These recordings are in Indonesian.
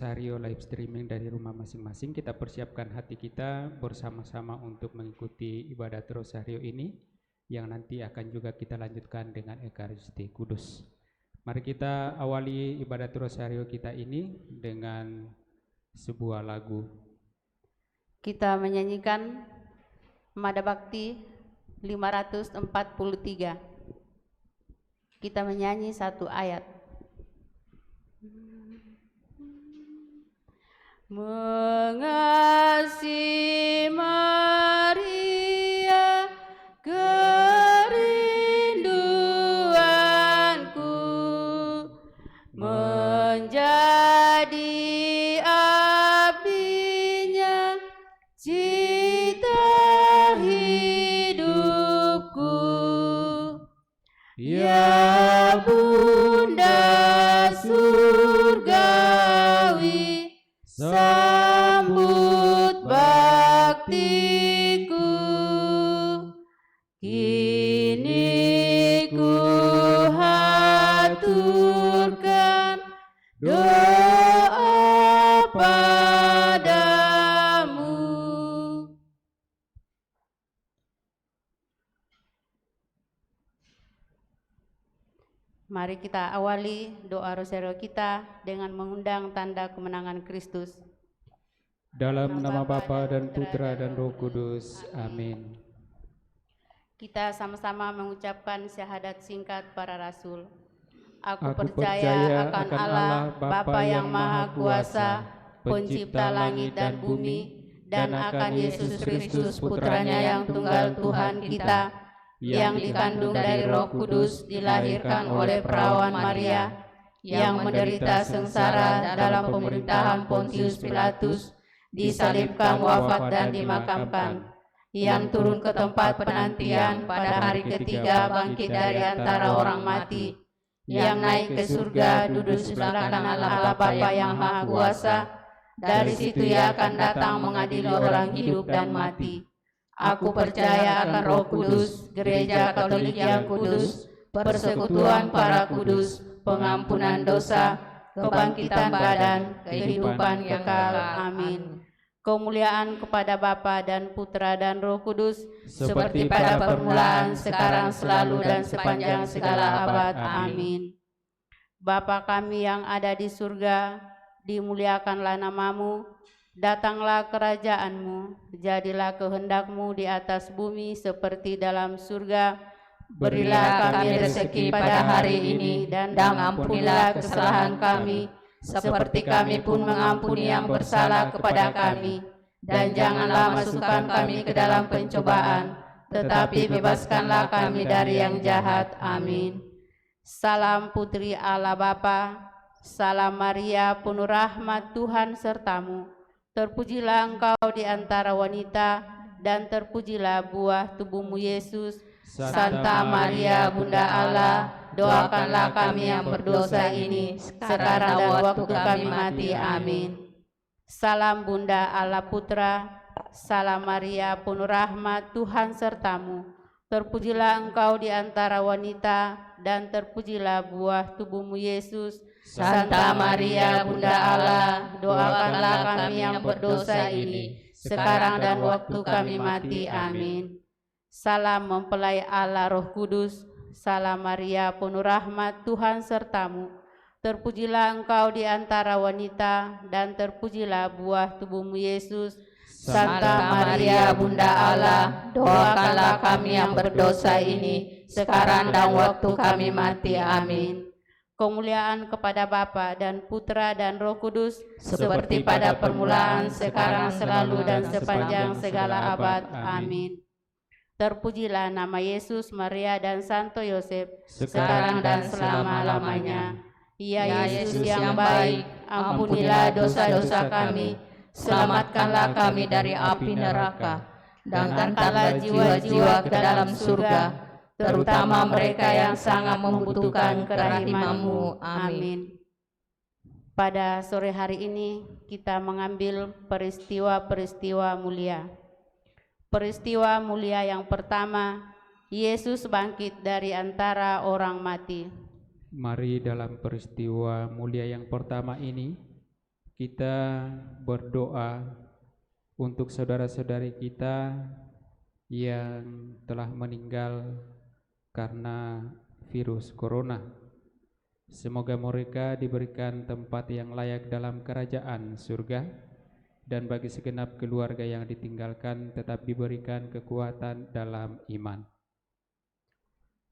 Rosario live streaming dari rumah masing-masing. Kita persiapkan hati kita bersama-sama untuk mengikuti ibadat Rosario ini yang nanti akan juga kita lanjutkan dengan Ekaristi Kudus. Mari kita awali ibadat Rosario kita ini dengan sebuah lagu. Kita menyanyikan Mada Bakti 543. Kita menyanyi satu ayat. Mengasihi Maria, kerinduanku, menjadi abdinya, cita hidupku. Ya Bunda surgawi, sambut baktiku, kini ku haturkan doa padamu. Mari kita awali doa rosario kita dengan mengundang tanda kemenangan Kristus. Dalam nama Bapa dan Putra dan Roh Kudus. Amin. Kita sama-sama mengucapkan syahadat singkat para rasul. Aku Aku percaya akan Allah, Bapa yang Maha Kuasa, Pencipta langit dan bumi, dan akan Yesus Kristus, Putranya yang tunggal Tuhan kita, yang dikandung dari Roh Kudus, dilahirkan oleh perawan Maria, yang menderita sengsara dalam pemerintahan Pontius Pilatus, disalibkan, wafat dan dimakamkan, yang turun ke tempat penantian, pada hari ketiga bangkit dari antara orang mati, yang naik ke surga, duduk sebelah kanan Allah Bapa yang Maha Kuasa. Dari situ Ia akan datang mengadili orang hidup dan mati. Aku percaya akan Roh Kudus, Gereja Katolik yang kudus, persekutuan para kudus, pengampunan dosa, kebangkitan badan, kehidupan kekal. Amin. Kemuliaan kepada Bapa dan Putra dan Roh Kudus, seperti pada permulaan, sekarang, selalu, dan sepanjang segala abad. Amin. Bapa kami yang ada di surga, dimuliakanlah namamu, datanglah kerajaan-Mu, jadilah kehendak-Mu di atas bumi seperti dalam surga. Berilah kami rezeki pada hari ini, dan ampunilah kesalahan kami, seperti kami pun mengampuni yang bersalah kepada kami. Dan janganlah masukkan kami ke dalam pencobaan, tetapi bebaskanlah kami dari yang jahat. Amin. Salam Putri Allah Bapa, salam Maria penuh rahmat Tuhan sertamu. Terpujilah engkau di antara wanita, dan terpujilah buah tubuhmu Yesus. Santa Maria Bunda Allah, doakanlah kami yang berdosa ini, sekarang dan waktu kami mati. Amin. Salam Bunda Allah Putra, salam Maria penuh rahmat Tuhan sertamu. Terpujilah engkau di antara wanita, dan terpujilah buah tubuhmu Yesus. Santa Maria Bunda Allah, doakanlah kami yang berdosa ini, sekarang dan waktu kami mati. Amin. Salam mempelai Allah Roh Kudus, salam Maria penuh rahmat Tuhan sertamu. Terpujilah engkau di antara wanita, dan terpujilah buah tubuhmu Yesus. Santa Maria Bunda Allah, doakanlah kami yang berdosa ini, sekarang dan waktu kami mati. Amin. Kemuliaan kepada Bapa dan Putra dan Roh Kudus, seperti pada permulaan, sekarang, selalu, dan sepanjang segala abad. Amin. Terpujilah nama Yesus, Maria, dan Santo Yosef, sekarang dan selama-lamanya. Ya Yesus yang baik, ampunilah dosa-dosa kami, selamatkanlah kami dari api neraka, dan angkatlah jiwa-jiwa ke dalam surga, terutama mereka yang sangat membutuhkan kerahiman-Mu. Amin. Pada sore hari ini kita mengambil peristiwa-peristiwa mulia. Peristiwa mulia yang pertama, Yesus bangkit dari antara orang mati. Mari dalam peristiwa mulia yang pertama ini kita berdoa untuk saudara-saudari kita yang telah meninggal karena virus corona. Semoga mereka diberikan tempat yang layak dalam kerajaan surga, dan bagi segenap keluarga yang ditinggalkan tetap diberikan kekuatan dalam iman.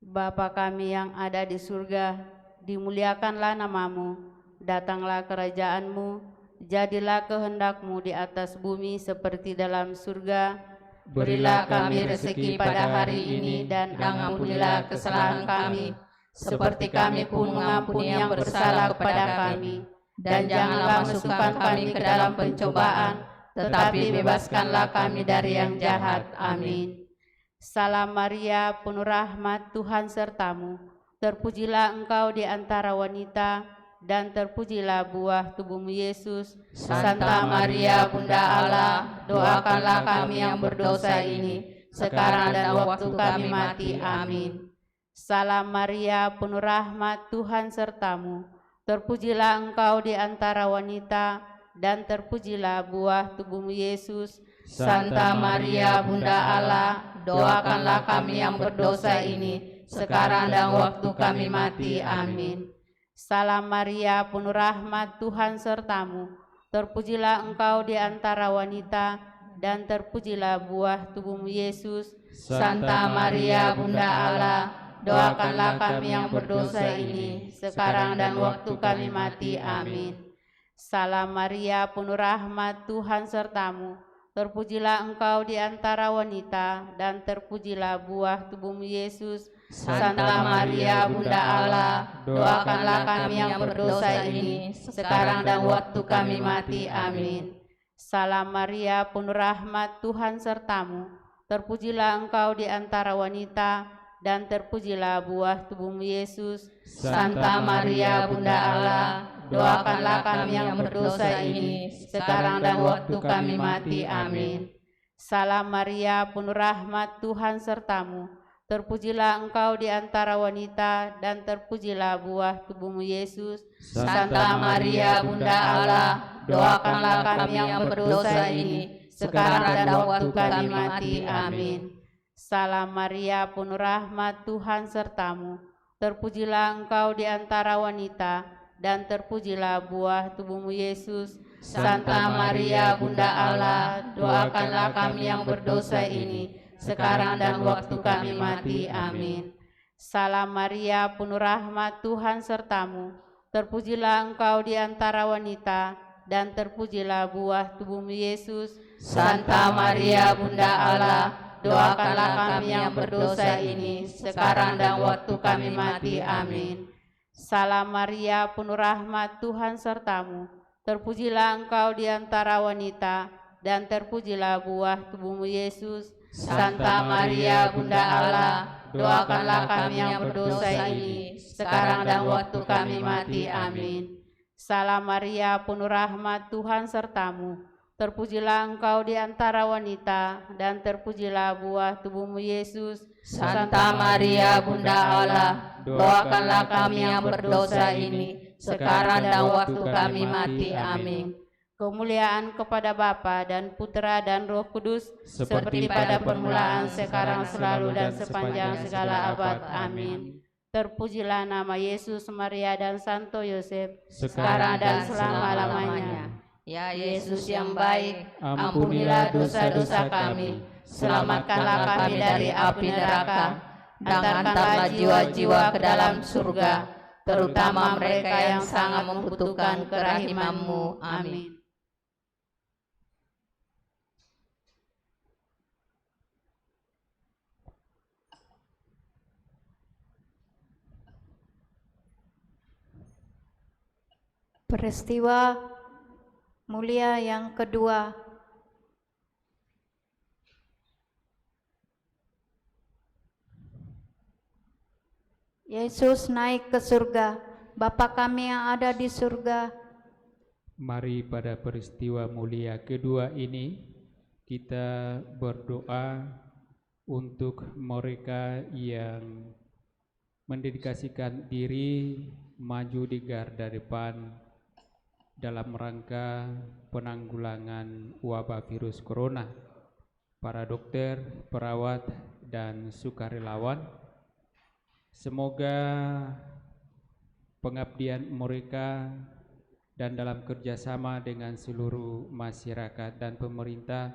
Bapa kami yang ada di surga, dimuliakanlah namamu, datanglah kerajaanmu, jadilah kehendak-Mu di atas bumi seperti dalam surga. Berilah kami rezeki pada hari ini, dan ampunilah kesalahan kami, seperti kami pun mengampuni yang bersalah kepada kami. Dan janganlah masukkan kami ke dalam pencobaan, tetapi bebaskanlah kami dari yang jahat. Amin. Salam Maria, penuh rahmat, Tuhan sertamu. Terpujilah engkau di antara wanita, dan terpujilah buah tubuhmu Yesus. Santa Maria, Bunda Allah, doakanlah kami yang berdosa ini, sekarang dan waktu kami mati. Amin. Salam Maria, penuh rahmat, Tuhan sertamu. Terpujilah engkau di antara wanita, dan terpujilah buah tubuhmu Yesus. Santa Maria, Bunda Allah, doakanlah kami yang berdosa ini, sekarang dan waktu kami mati. Amin. Salam Maria, penuh rahmat, Tuhan sertamu. Terpujilah engkau di antara wanita, dan terpujilah buah tubuhmu Yesus. Santa Maria, Bunda Allah, doakanlah kami yang berdosa ini, sekarang dan waktu kami mati. Amin. Salam Maria, penuh rahmat, Tuhan sertamu. Terpujilah engkau di antara wanita, dan terpujilah buah tubuhmu Yesus. Santa Maria, Bunda Allah, doakanlah kami yang berdosa ini, sekarang dan waktu kami mati. Amin. Salam Maria, penuh rahmat, Tuhan sertamu. Terpujilah engkau di antara wanita, dan terpujilah buah tubuhmu Yesus. Santa Maria, Bunda Allah, doakanlah kami yang berdosa ini, sekarang dan waktu kami mati. Amin. Salam Maria, penuh rahmat, Tuhan sertamu. Terpujilah engkau di antara wanita, dan terpujilah buah tubuhmu Yesus. Santa Maria, Bunda Allah, doakanlah kami yang berdosa ini, sekarang dan waktu kami mati. Amin. Salam Maria, penuh rahmat, Tuhan sertamu. Terpujilah engkau di antara wanita, dan terpujilah buah tubuhmu Yesus. Santa Maria, Bunda Allah, doakanlah kami yang berdosa ini, sekarang dan waktu kami mati. Amin. Salam Maria, penuh rahmat, Tuhan sertamu. Terpujilah engkau di antara wanita, dan terpujilah buah tubuhmu Yesus. Santa Maria, Bunda Allah, doakanlah kami yang berdosa ini, sekarang dan waktu kami mati. Amin. Salam Maria, penuh rahmat, Tuhan sertamu. Terpujilah engkau di antara wanita, dan terpujilah buah tubuhmu Yesus. Santa Maria, Bunda Allah, doakanlah kami yang berdosa ini, sekarang dan waktu kami mati. Amin. Salam Maria, penuh rahmat, Tuhan sertamu. Terpujilah engkau di antara wanita, dan terpujilah buah tubuhmu Yesus. Santa Maria, Bunda Allah, doakanlah kami yang berdosa ini, sekarang dan waktu kami mati. Amin. Kemuliaan kepada Bapa dan Putra dan Roh Kudus, seperti pada permulaan, sekarang, selalu, dan sepanjang segala abad. Amin. Terpujilah nama Yesus, Maria, dan Santo Yosef, sekarang dan selama-lamanya. Ya Yesus yang baik, ampunilah dosa-dosa kami, selamatkanlah kami dari api neraka, antarkanlah jiwa-jiwa ke dalam surga, terutama mereka yang sangat membutuhkan kerahiman-Mu. Amin. Peristiwa mulia yang kedua. Yesus naik ke surga. Bapa kami yang ada di surga. Mari pada peristiwa mulia kedua ini kita berdoa untuk mereka yang mendedikasikan diri maju di garda depan dalam rangka penanggulangan wabah virus corona. Para dokter, perawat, dan sukarelawan, semoga pengabdian mereka dan dalam kerjasama dengan seluruh masyarakat dan pemerintah,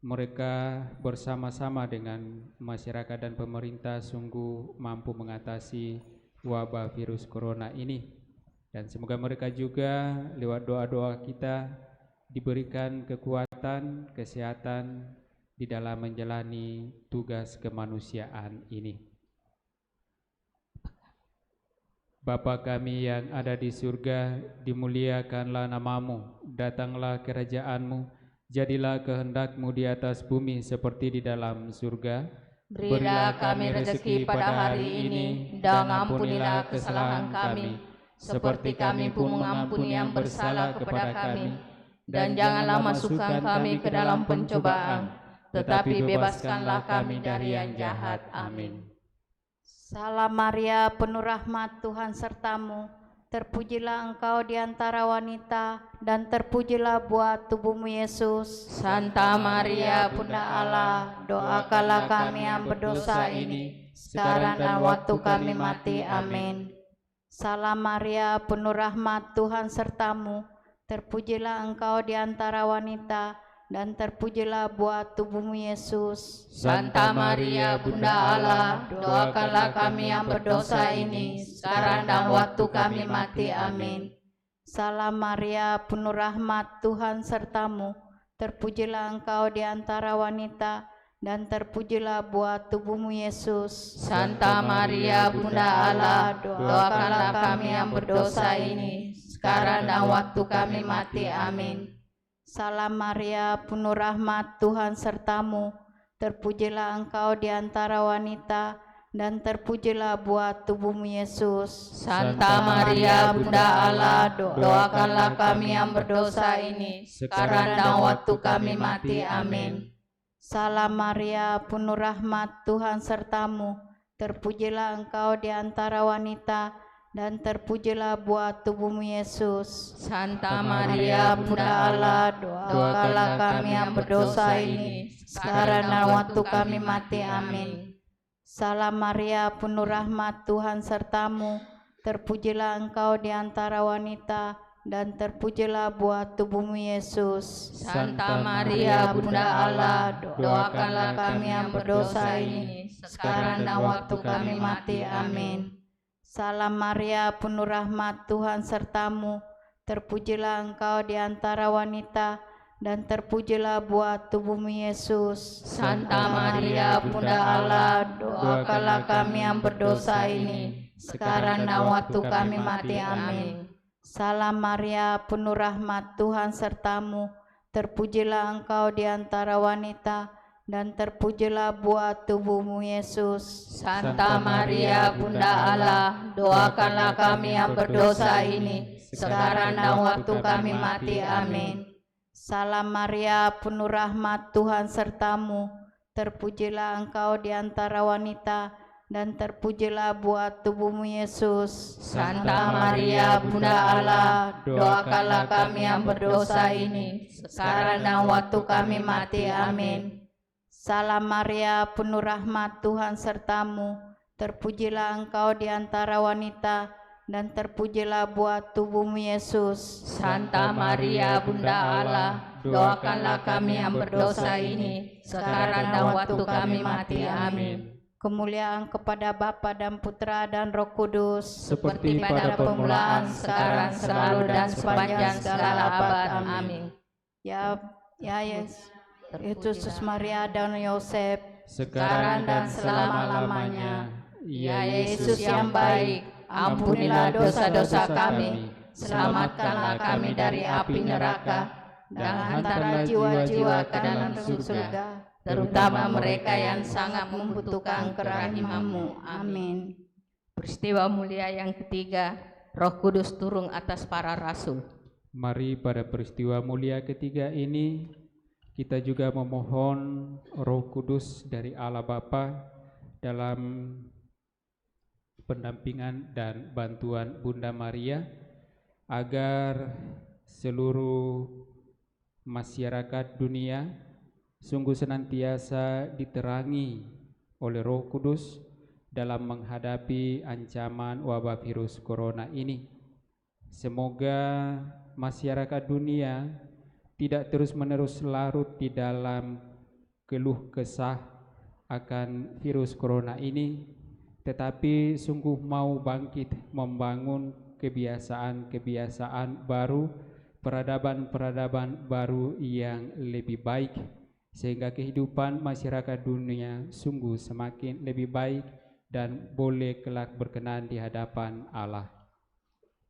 mereka bersama-sama dengan masyarakat dan pemerintah sungguh mampu mengatasi wabah virus corona ini. Dan semoga mereka juga lewat doa-doa kita diberikan kekuatan, kesehatan di dalam menjalani tugas kemanusiaan ini. Bapa kami yang ada di surga, dimuliakanlah namamu, datanglah kerajaanmu, jadilah kehendak-Mu di atas bumi seperti di dalam surga. Berilah kami rezeki pada hari ini, dan ampunilah kesalahan kami, seperti kami pun mengampuni yang bersalah kepada kami. Dan janganlah masukkan kami ke dalam pencobaan, tetapi bebaskanlah kami dari yang jahat. Amin. Salam Maria, penuh rahmat, Tuhan sertamu. Terpujilah engkau di antara wanita, dan terpujilah buah tubuhmu Yesus. Santa Maria, Bunda Allah, doakanlah kami yang berdosa ini, sekarang dan waktu kami mati. Amin. Salam Maria, penuh rahmat, Tuhan sertamu. Terpujilah engkau di antara wanita, dan terpujilah buah tubuhmu Yesus. Santa Maria, Bunda Allah, doakanlah kami yang berdosa ini, sekarang dan waktu kami mati. Amin. Salam Maria, penuh rahmat, Tuhan sertamu. Terpujilah engkau di antara wanita, dan terpujilah buah tubuhmu Yesus. Santa Maria, Bunda Allah, doakanlah kami yang berdosa ini, sekarang dan waktu kami mati. Amin. Salam Maria, penuh rahmat, Tuhan sertamu. Terpujilah engkau di antara wanita, dan terpujilah buah tubuhmu Yesus. Santa Maria, Bunda Allah, doakanlah kami yang berdosa ini, sekarang dan waktu kami mati. Amin. Salam Maria, penuh rahmat, Tuhan sertamu. Terpujilah engkau di antara wanita, dan terpujilah buah tubuhmu Yesus. Santa Maria, Bunda Allah, doakanlah kami yang berdosa ini, sekarang dan waktu kami mati. Amin. Salam Maria, penuh rahmat, Tuhan sertamu. Terpujilah engkau di antara wanita, dan terpujilah buah tubuhmu Yesus. Santa Maria, Bunda Allah, doakanlah kami yang berdosa ini, sekarang dan waktu kami mati. Amin. Salam Maria, penuh rahmat, Tuhan sertamu. Terpujilah engkau di antara wanita, dan terpujilah buah tubuhmu Yesus. Santa Maria, Bunda Allah, doakanlah kami yang berdosa ini, sekarang dan waktu kami mati. Amin. Salam Maria, penuh rahmat, Tuhan sertamu. Terpujilah engkau di antara wanita, dan terpujilah buah tubuhmu Yesus. Santa Maria, Bunda Allah, doakanlah kami yang berdosa ini, sekarang dan waktu kami mati. Amin. Salam Maria, penuh rahmat, Tuhan sertamu. Terpujilah engkau di antara wanita, dan terpujilah buah tubuhmu Yesus. Santa Maria, Bunda Allah, doakanlah kami yang berdosa ini, sekarang dan waktu kami mati. Amin. Salam Maria, penuh rahmat, Tuhan sertamu. Terpujilah engkau di antara wanita, dan terpujilah buah tubuhmu Yesus. Santa Maria, Bunda Allah, doakanlah kami yang berdosa ini, sekarang dan waktu kami mati. Amin. Kemuliaan kepada Bapa dan Putra dan Roh Kudus, seperti pada permulaan, sekarang, selalu, dan sepanjang segala abad. Amin. Ya Yesus, Yesus, Maria dan Yosef, sekarang dan selama-lamanya. Ya Yesus yang baik, ampunilah dosa-dosa kami, selamatkanlah kami dari api neraka, dan hantarlah jiwa-jiwa ke dalam surga, terutama mereka yang sangat membutuhkan kerahiman-Mu. Amin. Peristiwa mulia yang ketiga, Roh Kudus turun atas para rasul. Mari pada peristiwa mulia ketiga ini kita juga memohon Roh Kudus dari Allah Bapa dalam pendampingan dan bantuan Bunda Maria, agar seluruh masyarakat dunia sungguh senantiasa diterangi oleh Roh Kudus dalam menghadapi ancaman wabah virus corona ini. Semoga masyarakat dunia tidak terus-menerus larut di dalam keluh kesah akan virus corona ini, tetapi sungguh mau bangkit membangun kebiasaan-kebiasaan baru, peradaban-peradaban baru yang lebih baik, sehingga kehidupan masyarakat dunia sungguh semakin lebih baik dan boleh kelak berkenan di hadapan Allah.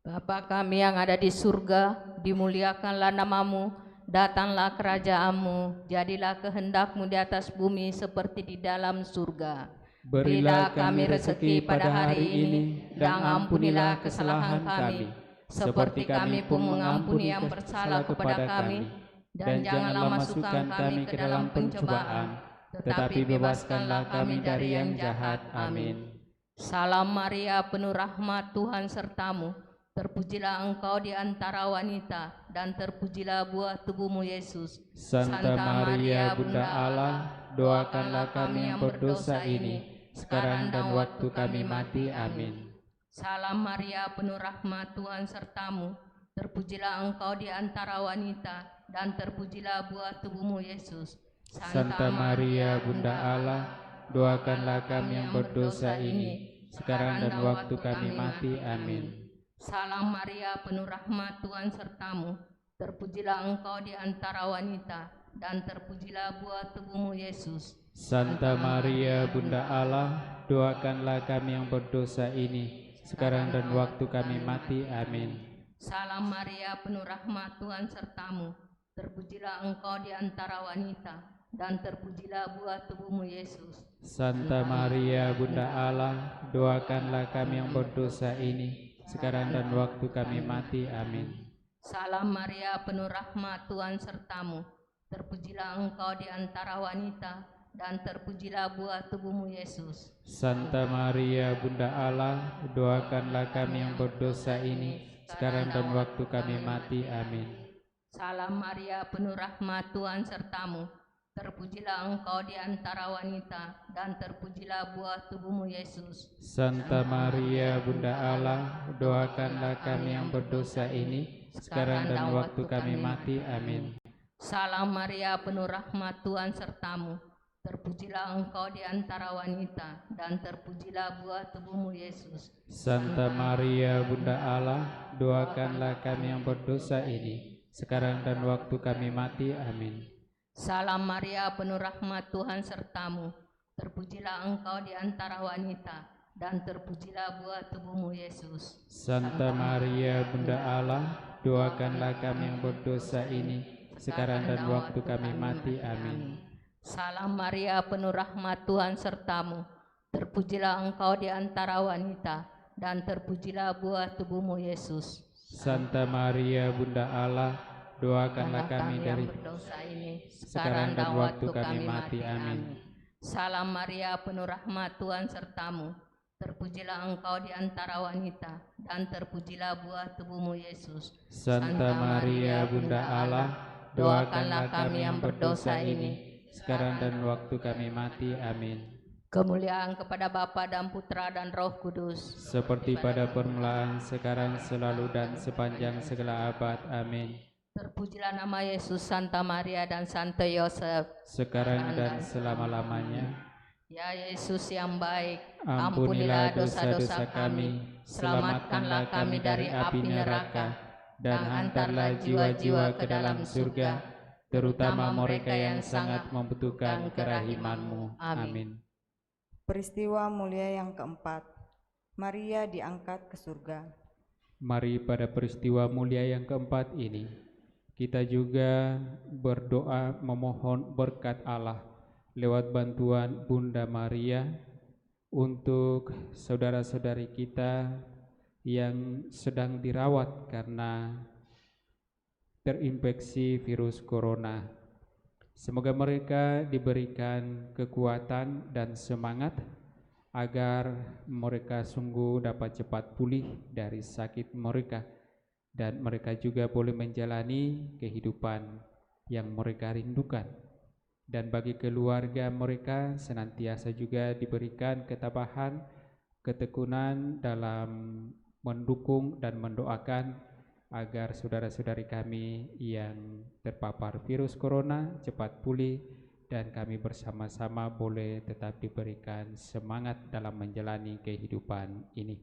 Bapa kami yang ada di surga, dimuliakanlah namamu, datanglah kerajaanmu, jadilah kehendak-Mu di atas bumi seperti di dalam surga. Berilah kami rezeki pada hari ini, dan ampunilah kesalahan kami, seperti kami pun mengampuni yang bersalah kepada kami. Dan janganlah masukkan kami ke dalam pencobaan, tetapi bebaskanlah kami dari yang jahat. Amin. Salam Maria, penuh rahmat, Tuhan sertamu. Terpujilah engkau di antara wanita, dan terpujilah buah tubuhmu Yesus. Santa Maria, Bunda Allah, doakanlah kami yang berdosa ini, sekarang dan waktu kami mati. Amin. Salam Maria, penuh rahmat, Tuhan sertamu. Terpujilah engkau di antara wanita, dan terpujilah buah tubuhmu Yesus. Santa Maria, Bunda Allah, doakanlah kami yang berdosa ini, sekarang dan waktu kami mati. Amin. Salam Maria, penuh rahmat, Tuhan sertamu. Terpujilah engkau di antara wanita, dan terpujilah buah tubuhmu Yesus. Santa Maria, Bunda Allah, doakanlah kami yang berdosa ini, sekarang dan waktu kami mati. Amin. Salam Maria, penuh rahmat, Tuhan sertamu. Terpujilah engkau di antara wanita, dan terpujilah buah tubuhmu Yesus. Santa Maria, Bunda Allah, doakanlah kami yang berdosa ini, sekarang dan waktu kami mati. Amin. Salam Maria, penuh rahmat, Tuhan sertamu. Terpujilah engkau di antara wanita, dan terpujilah buah tubuhmu Yesus. Santa Maria, Bunda Allah, doakanlah kami yang berdosa ini, sekarang dan waktu kami mati. Amin. Salam Maria, penuh rahmat, Tuhan sertamu. Terpujilah engkau di antara wanita, dan terpujilah buah tubuhmu Yesus. Santa Maria, Bunda Allah, doakanlah kami yang berdosa ini, sekarang dan waktu kami mati. Amin. Salam Maria, penuh rahmat, Tuhan sertamu. Terpujilah engkau di antara wanita, dan terpujilah buah tubuhmu Yesus. Santa Maria, Bunda Allah, doakanlah kami yang berdosa ini, sekarang dan waktu kami mati. Amin. Salam Maria, penuh rahmat, Tuhan sertamu. Terpujilah engkau di antara wanita, dan terpujilah buah tubuhmu Yesus. Santa Maria, Bunda Allah, doakanlah kami yang berdosa ini, sekarang dan waktu kami mati. Amin. Salam Maria, penuh rahmat, Tuhan sertamu. Terpujilah engkau di antara wanita, dan terpujilah buah tubuhmu Yesus. Santa Maria, Bunda Allah, doakanlah kami dari berdosa ini, sekarang dan waktu kami mati. Amin. Salam Maria, penuh rahmat, Tuhan sertamu. Terpujilah engkau di antara wanita, dan terpujilah buah tubuhmu Yesus. Santa Maria, Bunda Allah, doakanlah kami yang berdosa ini, sekarang dan waktu kami mati. Amin. Kemuliaan kepada Bapa dan Putra dan Roh Kudus, seperti pada permulaan, sekarang, selalu, dan sepanjang segala abad. Amin. Terpujilah nama Yesus, Santa Maria, dan Santo Yosef, sekarang dan selama-lamanya. Ya Yesus yang baik, ampunilah dosa-dosa kami, selamatkanlah kami dari api neraka, dan hantarlah jiwa-jiwa ke dalam surga, terutama mereka yang sangat membutuhkan kerahiman-Mu. Amin. Peristiwa mulia yang keempat, Maria diangkat ke surga. Mari pada peristiwa mulia yang keempat ini, kita juga berdoa memohon berkat Allah lewat bantuan Bunda Maria untuk saudara-saudari kita yang sedang dirawat karena terinfeksi virus corona. Semoga mereka diberikan kekuatan dan semangat agar mereka sungguh dapat cepat pulih dari sakit mereka, dan mereka juga boleh menjalani kehidupan yang mereka rindukan. Dan bagi keluarga mereka senantiasa juga diberikan ketabahan, ketekunan dalam mendukung dan mendoakan agar saudara-saudari kami yang terpapar virus corona cepat pulih dan kami bersama-sama boleh tetap diberikan semangat dalam menjalani kehidupan ini.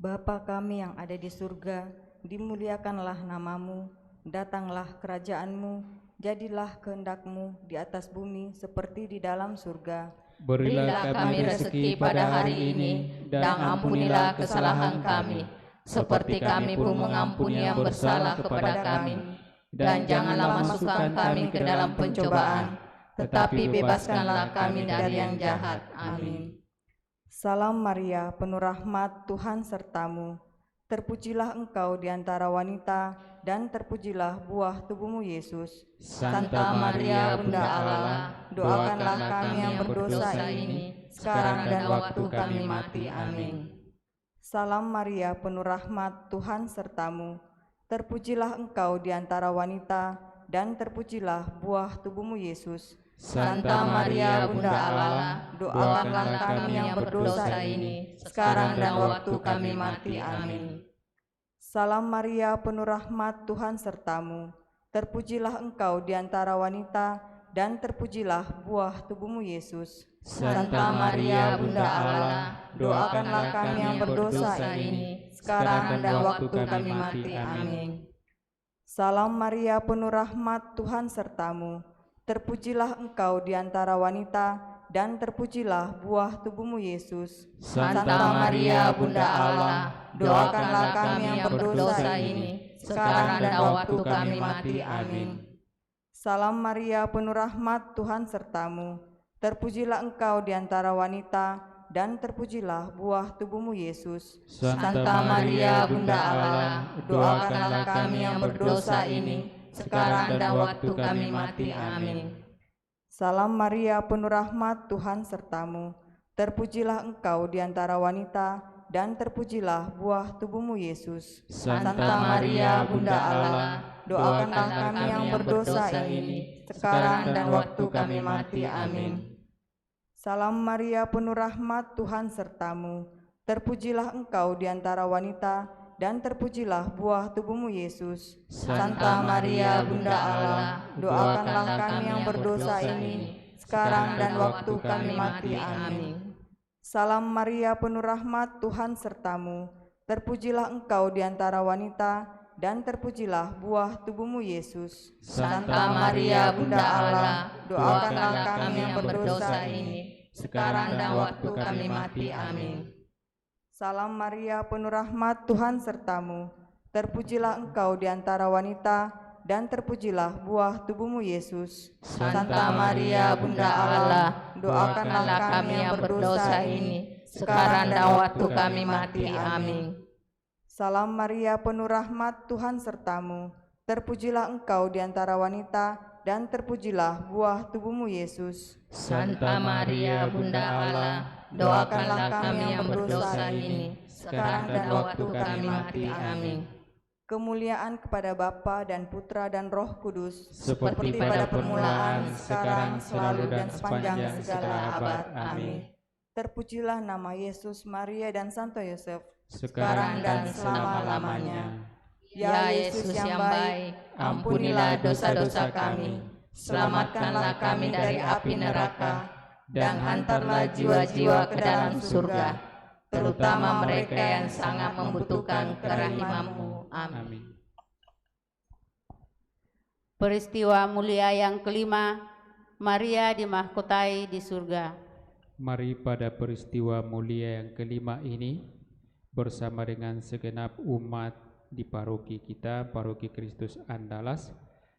Bapa kami yang ada di surga, dimuliakanlah namamu, datanglah kerajaanmu, jadilah kehendak-Mu di atas bumi seperti di dalam surga. Berilah kami rezeki pada hari ini, dan ampunilah kesalahan kami, seperti kami pun mengampuni yang bersalah kepada kami. Dan janganlah masukkan kami ke dalam pencobaan, tetapi bebaskanlah kami dari yang jahat. Amin. Salam Maria, penuh rahmat, Tuhan sertamu. Terpujilah engkau di antara wanita, dan terpujilah buah tubuhmu Yesus. Santa Maria Bunda Allah, doakanlah kami yang berdosa ini, sekarang dan waktu kami mati. Amin. Salam Maria, penuh rahmat, Tuhan sertamu. Terpujilah engkau di antara wanita, dan terpujilah buah tubuhmu Yesus. Santa Maria Bunda Allah, doakanlah kami yang berdosa ini, sekarang dan waktu kami mati. Amin. Salam Maria, penuh rahmat, Tuhan sertamu. Terpujilah engkau di antara wanita, dan terpujilah buah tubuhmu Yesus. Santa Maria Bunda Allah, doakanlah kami yang berdosa ini, sekarang dan waktu kami mati. Amin. Salam Maria, penuh rahmat, Tuhan sertamu. Terpujilah engkau di antara wanita, dan terpujilah buah tubuhmu Yesus. Santa Maria Bunda Allah, doakanlah kami yang berdosa ini, sekarang dan waktu kami mati. Amin. Salam Maria, penuh rahmat, Tuhan sertamu. Terpujilah engkau di antara wanita, dan terpujilah buah tubuhmu Yesus. Santa Maria Bunda Allah, doakanlah kami yang berdosa ini, sekarang dan waktu kami mati. Amin. Salam Maria, penuh rahmat, Tuhan sertamu. Terpujilah engkau di antara wanita, dan terpujilah buah tubuhmu Yesus. Santa Maria Bunda Allah, doakanlah kami yang berdosa ini, sekarang dan waktu kami mati. Amin. Salam Maria, penuh rahmat, Tuhan sertamu. Terpujilah engkau di antara wanita, dan terpujilah buah tubuhmu Yesus. Santa Maria Bunda Allah, doakanlah kami yang berdosa ini, sekarang dan waktu kami mati. Amin. Salam Maria, penuh rahmat, Tuhan sertamu. Terpujilah engkau di antara wanita, dan terpujilah buah tubuhmu Yesus. Santa Maria Bunda Allah, doakanlah kami yang berdosa ini, sekarang dan waktu kami mati. Amin. Salam Maria, penuh rahmat, Tuhan sertamu. Terpujilah engkau di antara wanita, dan terpujilah buah tubuhmu Yesus. Santa Maria Bunda Allah, doakanlah kami yang berdosa ini, sekarang dan waktu kami mati. Amin. Salam Maria, penuh rahmat, Tuhan sertamu. Terpujilah engkau di antara wanita, dan terpujilah buah tubuhmu Yesus. Santa Maria Bunda Allah, doakanlah kami yang berdosa ini, sekarang dan waktu kami mati. Amin. Kemuliaan kepada Bapa dan Putra dan Roh Kudus, seperti pada permulaan, sekarang, selalu, dan sepanjang segala abad. Amin. Terpujilah nama Yesus, Maria, dan Santo Yosef, sekarang dan selama-lamanya. Ya Yesus yang baik, ampunilah dosa-dosa kami, selamatkanlah kami dari api neraka, dan hantarlah jiwa-jiwa ke dalam surga, terutama mereka yang sangat membutuhkan kerahiman-Mu. Amin. Peristiwa mulia yang kelima, Maria dimahkotai di surga. Mari pada peristiwa mulia yang kelima ini, bersama dengan segenap umat di paroki kita, Paroki Kristus Andalas,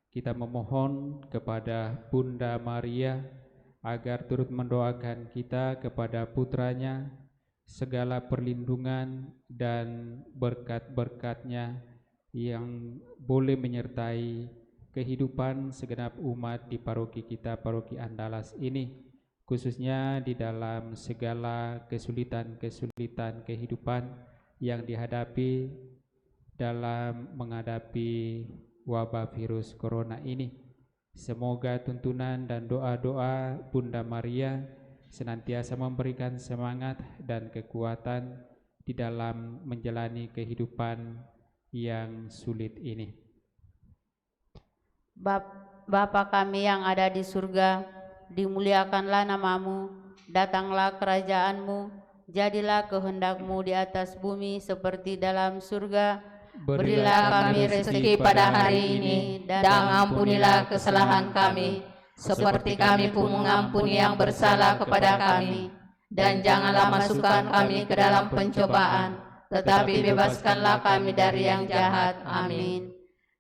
kita memohon kepada Bunda Maria agar turut mendoakan kita kepada putranya, segala perlindungan dan berkat-berkat-Nya yang boleh menyertai kehidupan segenap umat di paroki kita, Paroki Andalas ini, khususnya di dalam segala kesulitan-kesulitan kehidupan yang dihadapi dalam menghadapi wabah virus corona ini. Semoga tuntunan dan doa-doa Bunda Maria senantiasa memberikan semangat dan kekuatan di dalam menjalani kehidupan yang sulit ini. Bapa kami yang ada di surga, dimuliakanlah namamu, datanglah kerajaanmu, jadilah kehendak-Mu di atas bumi seperti dalam surga. Berilah kami rezeki pada hari ini, dan ampunilah kesalahan kami, seperti kami pun mengampuni yang bersalah kepada kami. Dan janganlah masukkan kami ke dalam pencobaan, tetapi bebaskanlah kami dari yang jahat. Amin.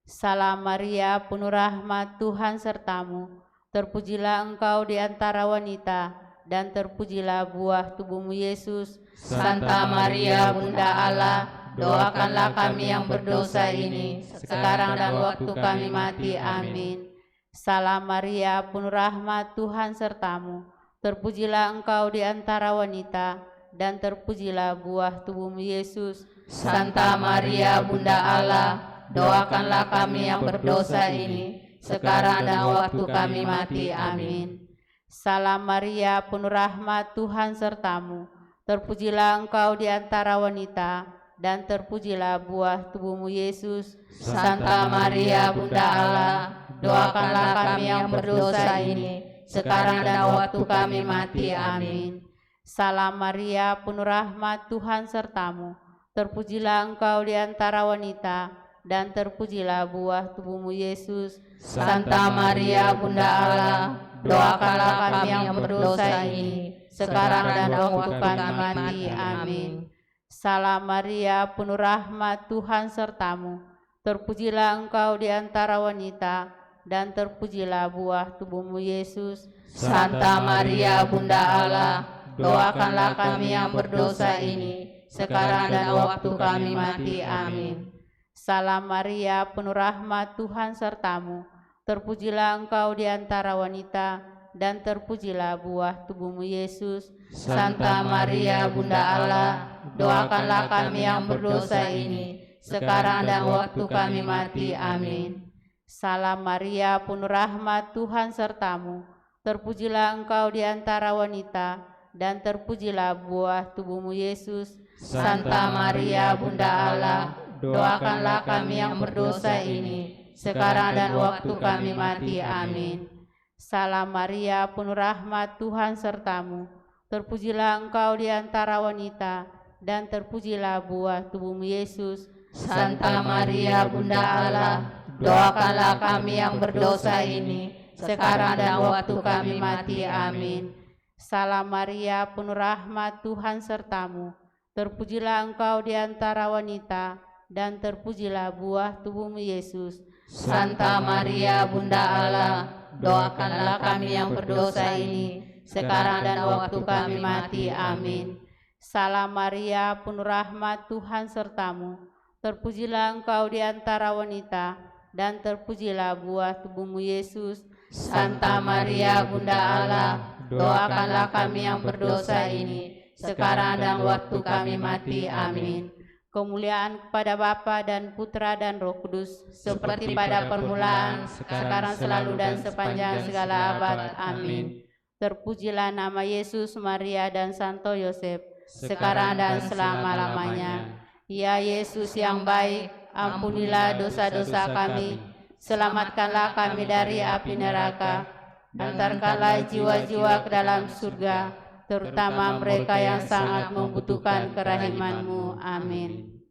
Salam Maria, penuh rahmat, Tuhan sertamu. Terpujilah engkau di antara wanita, dan terpujilah buah tubuhmu Yesus. Santa Maria, Bunda Allah, doakanlah kami yang berdosa ini, sekarang dan waktu kami mati. Amin. Salam Maria, penuh rahmat, Tuhan sertamu. Terpujilah engkau di antara wanita, dan terpujilah buah tubuhmu Yesus. Santa Maria, Bunda Allah, doakanlah kami yang berdosa ini, sekarang dan waktu kami mati. Amin. Salam Maria, penuh rahmat, Tuhan sertamu. Terpujilah engkau di antara wanita, dan terpujilah buah tubuhmu Yesus. Santa Maria, Bunda Allah, doakanlah kami yang berdosa ini, sekarang dan waktu kami mati. Amin. Salam Maria, penuh rahmat, Tuhan sertamu. Terpujilah engkau di antara wanita, dan terpujilah buah tubuhmu Yesus. Santa Maria, Bunda Allah, doakanlah kami yang berdosa ini, sekarang dan waktu kami mati. Amin. Salam Maria, penuh rahmat, Tuhan sertamu. Terpujilah engkau di antara wanita, dan terpujilah buah tubuhmu Yesus. Santa Maria, Bunda Allah, doakanlah kami yang berdosa ini, sekarang dan waktu kami mati. Amin. Salam Maria, penuh rahmat, Tuhan sertamu. Terpujilah engkau di antara wanita, dan terpujilah buah tubuhmu Yesus. Santa Maria, Bunda Allah, doakanlah kami yang berdosa ini, sekarang dan waktu kami mati. Amin. Salam Maria, penuh rahmat, Tuhan sertamu. Terpujilah engkau di antara wanita, dan terpujilah buah tubuhmu Yesus. Santa Maria, Bunda Allah, doakanlah kami yang berdosa ini, sekarang dan waktu kami mati. Amin. Salam Maria, penuh rahmat, Tuhan sertamu. Terpujilah engkau di antara wanita, dan terpujilah buah tubuhmu Yesus. Santa Maria, Bunda Allah, doakanlah kami yang berdosa ini, sekarang dan waktu kami mati. Amin. Salam Maria, penuh rahmat, Tuhan sertamu. Terpujilah engkau di antara wanita, dan terpujilah buah tubuhmu Yesus. Santa Maria, Bunda Allah, doakanlah kami yang berdosa ini, sekarang dan waktu kami mati. Amin. Salam Maria, penuh rahmat, Tuhan sertamu. Terpujilah engkau di antara wanita, dan terpujilah buah tubuhmu Yesus. Santa Maria, Bunda Allah, doakanlah kami yang berdosa ini, sekarang dan waktu kami mati. Amin. Kemuliaan kepada Bapa dan Putra dan Roh Kudus, seperti pada permulaan, sekarang, selalu, dan sepanjang segala abad. Amin. Terpujilah nama Yesus, Maria, dan Santo Yosef, sekarang dan selama-lamanya. Ya Yesus yang baik, ampunilah dosa-dosa kami, selamatkanlah kami dari api neraka, antarkanlah jiwa-jiwa ke dalam surga, terutama mereka yang sangat membutuhkan kerahiman-Mu. Amin.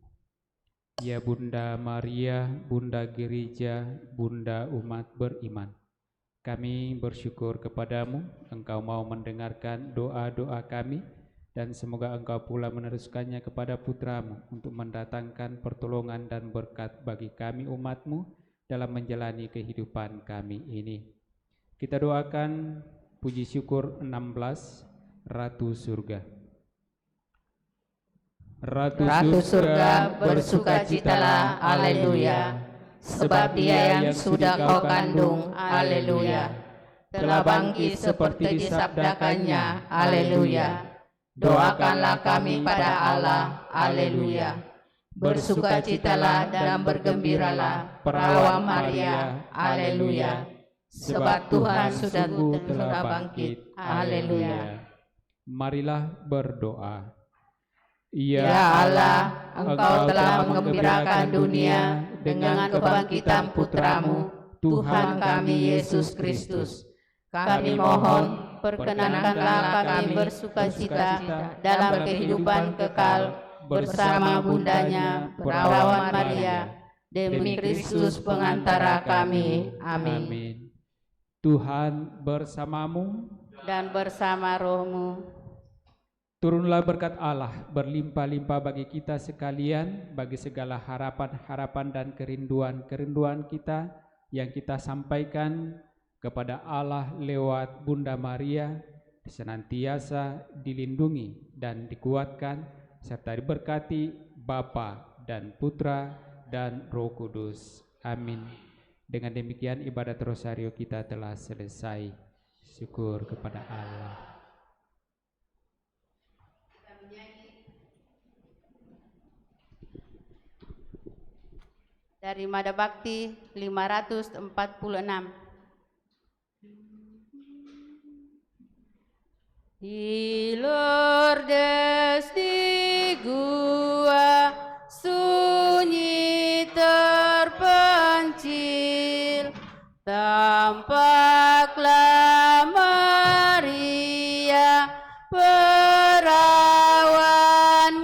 Ya Bunda Maria, Bunda Gereja, Bunda umat beriman, kami bersyukur kepadamu, Engkau mau mendengarkan doa-doa kami, dan semoga Engkau pula meneruskannya kepada Putramu untuk mendatangkan pertolongan dan berkat bagi kami umat-Mu dalam menjalani kehidupan kami ini. Kita doakan puji syukur 16, Ratu Surga. Ratu surga, bersukacitalah, haleluya, sebab Dia yang sudah kau kandung, haleluya, telah bangkit seperti disabdakannya, haleluya. Doakanlah kami pada Allah. Haleluya. Bersukacitalah dan bergembiralah, perawan Maria. Haleluya. Sebab Tuhan sudah bangkit. Haleluya. Marilah berdoa. Ya Allah, Engkau telah menggembirakan dunia dengan kebangkitan Putramu, Tuhan kami Yesus Kristus. Kami mohon, perkenankanlah kami bersukacita dalam kehidupan kekal bersama bundanya, perawan Maria, demi Kristus pengantara kami. Amin. Tuhan bersamamu Dan bersama rohmu. Turunlah berkat Allah berlimpah-limpah bagi kita sekalian, bagi segala harapan-harapan dan kerinduan-kerinduan kita yang kita sampaikan kepada Allah lewat Bunda Maria, senantiasa dilindungi dan dikuatkan serta diberkati Bapa dan Putra dan Roh Kudus. Amin. Dengan demikian ibadat rosario kita telah selesai. Syukur kepada Allah. Dari Mada Bakti 546. Di Lourdes di gua sunyi terpencil, tampaklah Maria perawan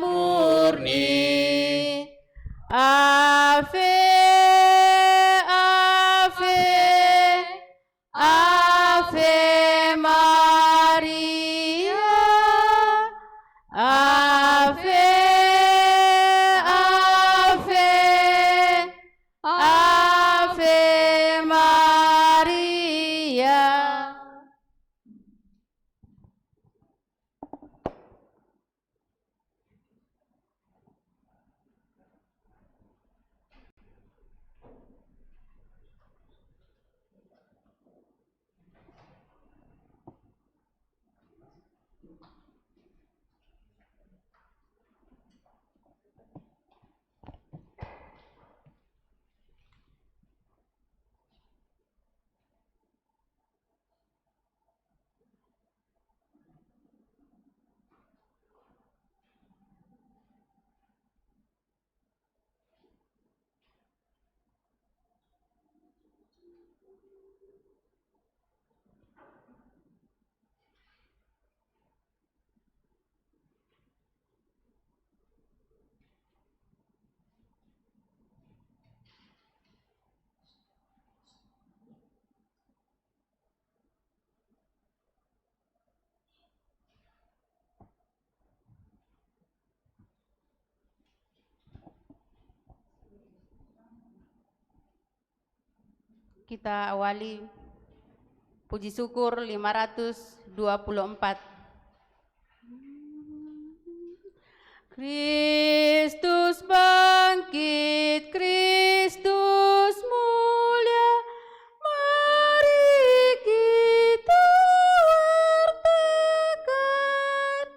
murni. Ave, Ave, Ave Maria, Ave, Ave, Ave Maria. Kita awali puji syukur 524. Kristus bangkit, Kristus mulia, mari kita wartakan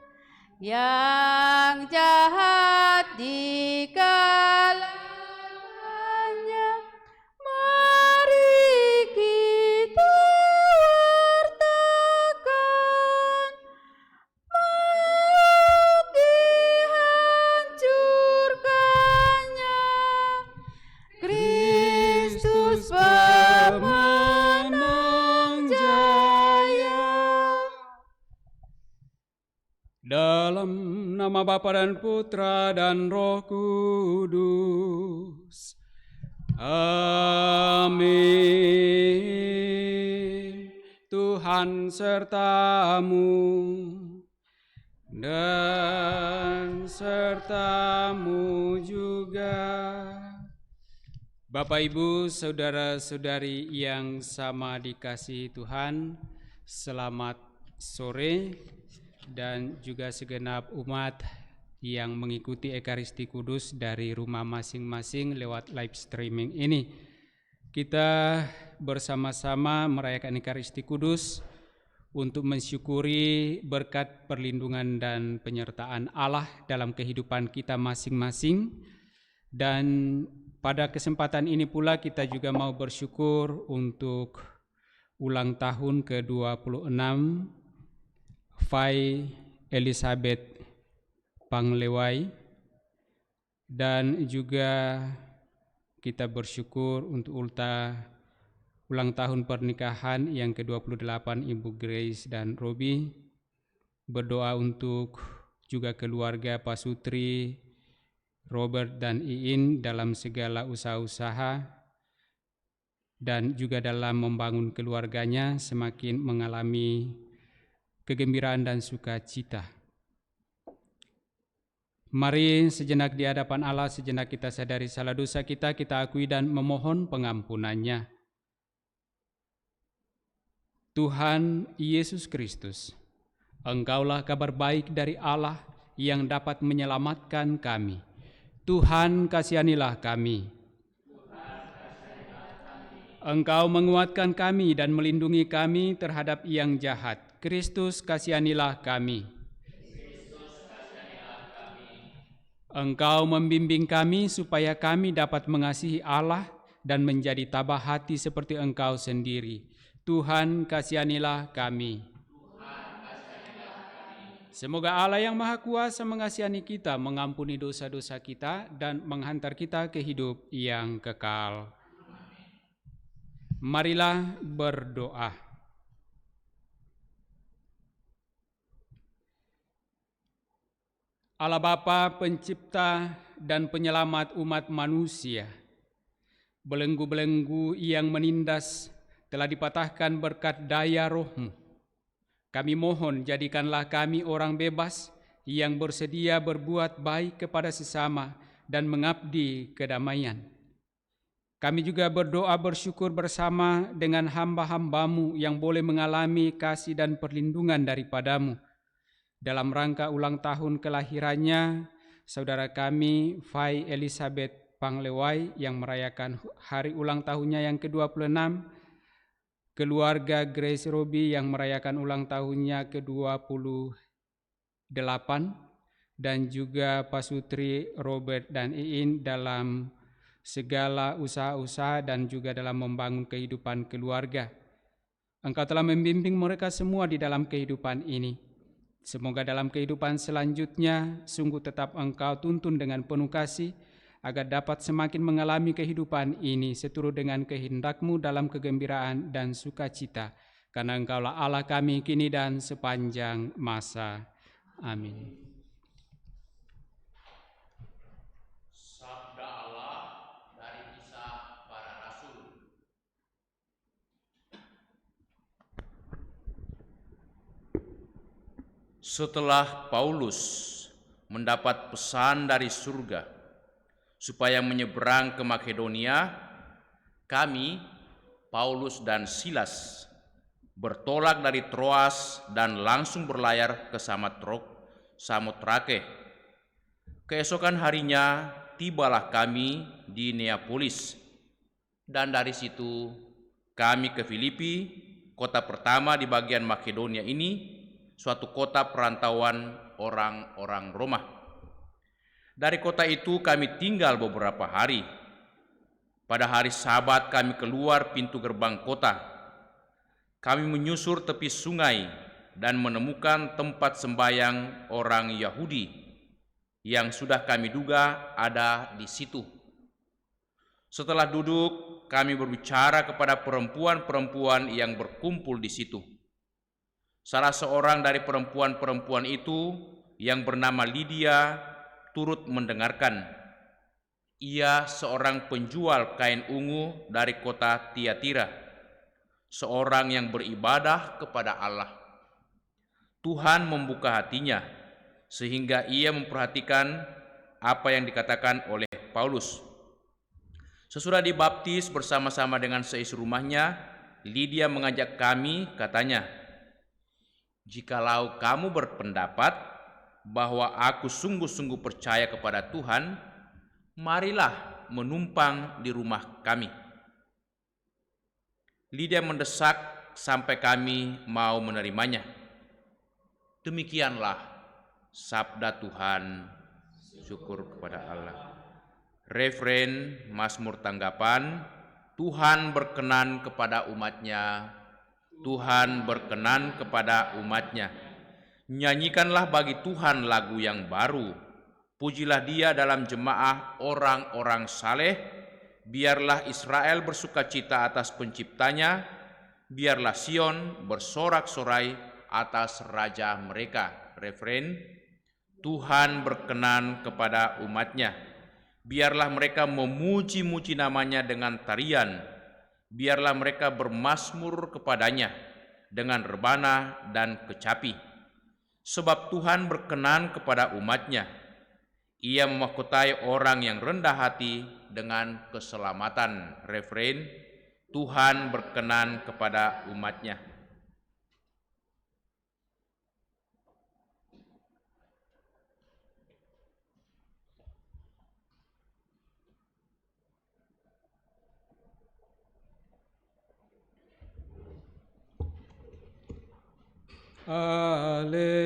yang jahat dikalahkannya. Mari kita wartakan maut dihancurkannya. Kristus pemenang jaya. Dalam nama Bapa dan Putra dan Roh Kudus. Amin. Tuhan sertamu dan sertamu juga. Bapak, Ibu, saudara-saudari yang sama dikasihi Tuhan, selamat sore, dan juga segenap umat yang mengikuti Ekaristi Kudus dari rumah masing-masing lewat live streaming ini. Kita bersama-sama merayakan Ekaristi Kudus untuk mensyukuri berkat perlindungan dan penyertaan Allah dalam kehidupan kita masing-masing. Dan pada kesempatan ini pula kita juga mau bersyukur untuk ulang tahun ke-26 Fai Elizabeth Panglewai, dan juga kita bersyukur untuk ulang tahun pernikahan yang ke-28 Ibu Grace dan Robi. Berdoa untuk juga keluarga Pak Sutri, Robert dan Iin dalam segala usaha-usaha dan juga dalam membangun keluarganya semakin mengalami kegembiraan dan sukacita. Mari sejenak di hadapan Allah, sejenak kita sadari salah dosa kita akui dan memohon pengampunannya. Tuhan Yesus Kristus, Engkaulah kabar baik dari Allah yang dapat menyelamatkan kami. Tuhan, kasihanilah kami. Engkau menguatkan kami dan melindungi kami terhadap yang jahat. Kristus, kasihanilah kami. Engkau membimbing kami supaya kami dapat mengasihi Allah dan menjadi tabah hati seperti Engkau sendiri. Tuhan, kasihanilah kami. Semoga Allah yang Maha Kuasa mengasihani kita, mengampuni dosa-dosa kita, dan menghantar kita ke hidup yang kekal. Marilah berdoa. Allah Bapa, pencipta dan penyelamat umat manusia, belenggu-belenggu yang menindas telah dipatahkan berkat daya Roh-Mu. Kami mohon jadikanlah kami orang bebas yang bersedia berbuat baik kepada sesama dan mengabdi kedamaian. Kami juga berdoa bersyukur bersama dengan hamba-hamba-Mu yang boleh mengalami kasih dan perlindungan daripada-Mu. Dalam rangka ulang tahun kelahirannya, saudara kami Fai Elizabeth Panglewai yang merayakan hari ulang tahunnya yang ke-26, keluarga Grace Robi yang merayakan ulang tahunnya ke-28, dan juga Pak Sutri, Robert, dan Iin dalam segala usaha-usaha dan juga dalam membangun kehidupan keluarga. Engkau telah membimbing mereka semua di dalam kehidupan ini. Semoga dalam kehidupan selanjutnya sungguh tetap Engkau tuntun dengan penuh kasih, agar dapat semakin mengalami kehidupan ini seturut dengan kehendak-Mu dalam kegembiraan dan sukacita. Karena Engkaulah Allah kami kini dan sepanjang masa. Amin. Sabda Allah dari Kisah Para Rasul. Setelah Paulus mendapat pesan dari surga supaya menyeberang ke Makedonia, kami, Paulus dan Silas, bertolak dari Troas dan langsung berlayar ke Samotrake. Keesokan harinya tibalah kami di Neapolis, dan dari situ kami ke Filipi, kota pertama di bagian Makedonia ini, suatu kota perantauan orang-orang Roma. Dari kota itu kami tinggal beberapa hari. Pada hari Sabat kami keluar pintu gerbang kota. Kami menyusur tepi sungai dan menemukan tempat sembahyang orang Yahudi yang sudah kami duga ada di situ. Setelah duduk, kami berbicara kepada perempuan-perempuan yang berkumpul di situ. Salah seorang dari perempuan-perempuan itu yang bernama Lydia turut mendengarkan. Ia seorang penjual kain ungu dari kota Tiatira, seorang yang beribadah kepada Allah. Tuhan membuka hatinya sehingga ia memperhatikan apa yang dikatakan oleh Paulus. Sesudah dibaptis bersama-sama dengan seisi rumahnya, Lydia mengajak kami, katanya, "Jikalau kamu berpendapat bahwa aku sungguh-sungguh percaya kepada Tuhan, marilah menumpang di rumah kami." Lydia mendesak sampai kami mau menerimanya. Demikianlah sabda Tuhan. Syukur kepada Allah. Refren Mazmur tanggapan, Tuhan berkenan kepada umat-Nya, Tuhan berkenan kepada umat-Nya. Nyanyikanlah bagi Tuhan lagu yang baru, pujilah Dia dalam jemaah orang-orang saleh, biarlah Israel bersukacita atas penciptanya, biarlah Sion bersorak-sorai atas Raja mereka. Refren, Tuhan berkenan kepada umat-Nya. Biarlah mereka memuji-muji namanya dengan tarian. Biarlah mereka bermazmur kepadanya dengan rebana dan kecapi. Sebab Tuhan berkenan kepada umat-Nya. Ia memahkotai orang yang rendah hati dengan keselamatan. Refren, Tuhan berkenan kepada umat-Nya. Haleluya,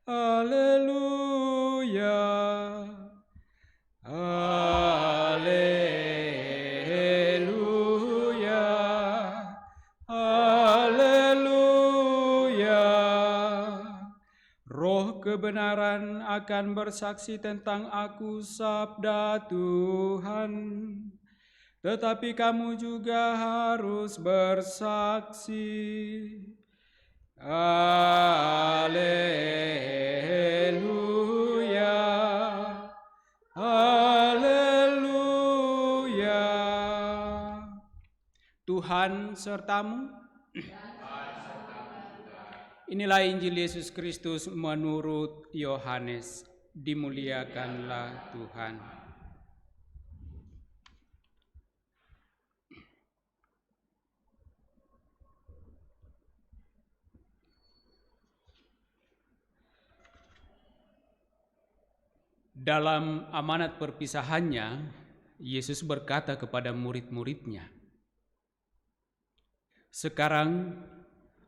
haleluya, haleluya, haleluya. Roh kebenaran akan bersaksi tentang aku, sabda Tuhan. Tetapi kamu juga harus bersaksi. Haleluya, haleluya. Tuhan sertamu. Inilah Injil Yesus Kristus menurut Yohanes. Dimuliakanlah Tuhan. Dalam amanat perpisahannya, Yesus berkata kepada murid-muridnya, "Sekarang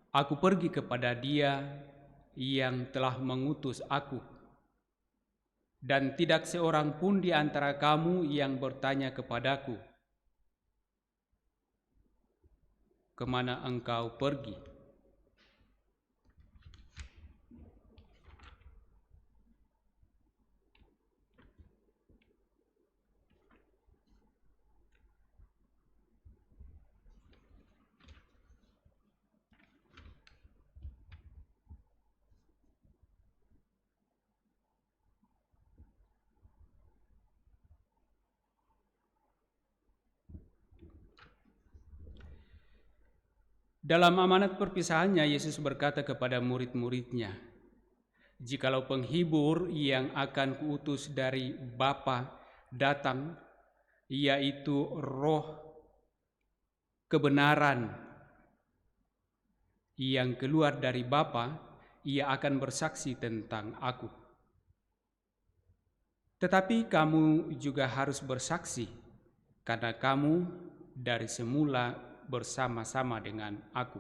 aku pergi kepada Dia yang telah mengutus aku, dan tidak seorang pun di antara kamu yang bertanya kepadaku, 'Kemana engkau pergi?' Dalam amanat perpisahannya, Yesus berkata kepada murid-muridnya, "Jikalau penghibur yang akan kuutus dari Bapa datang, yaitu Roh kebenaran yang keluar dari Bapa, Ia akan bersaksi tentang aku. Tetapi kamu juga harus bersaksi, karena kamu dari semula bersama-sama dengan aku.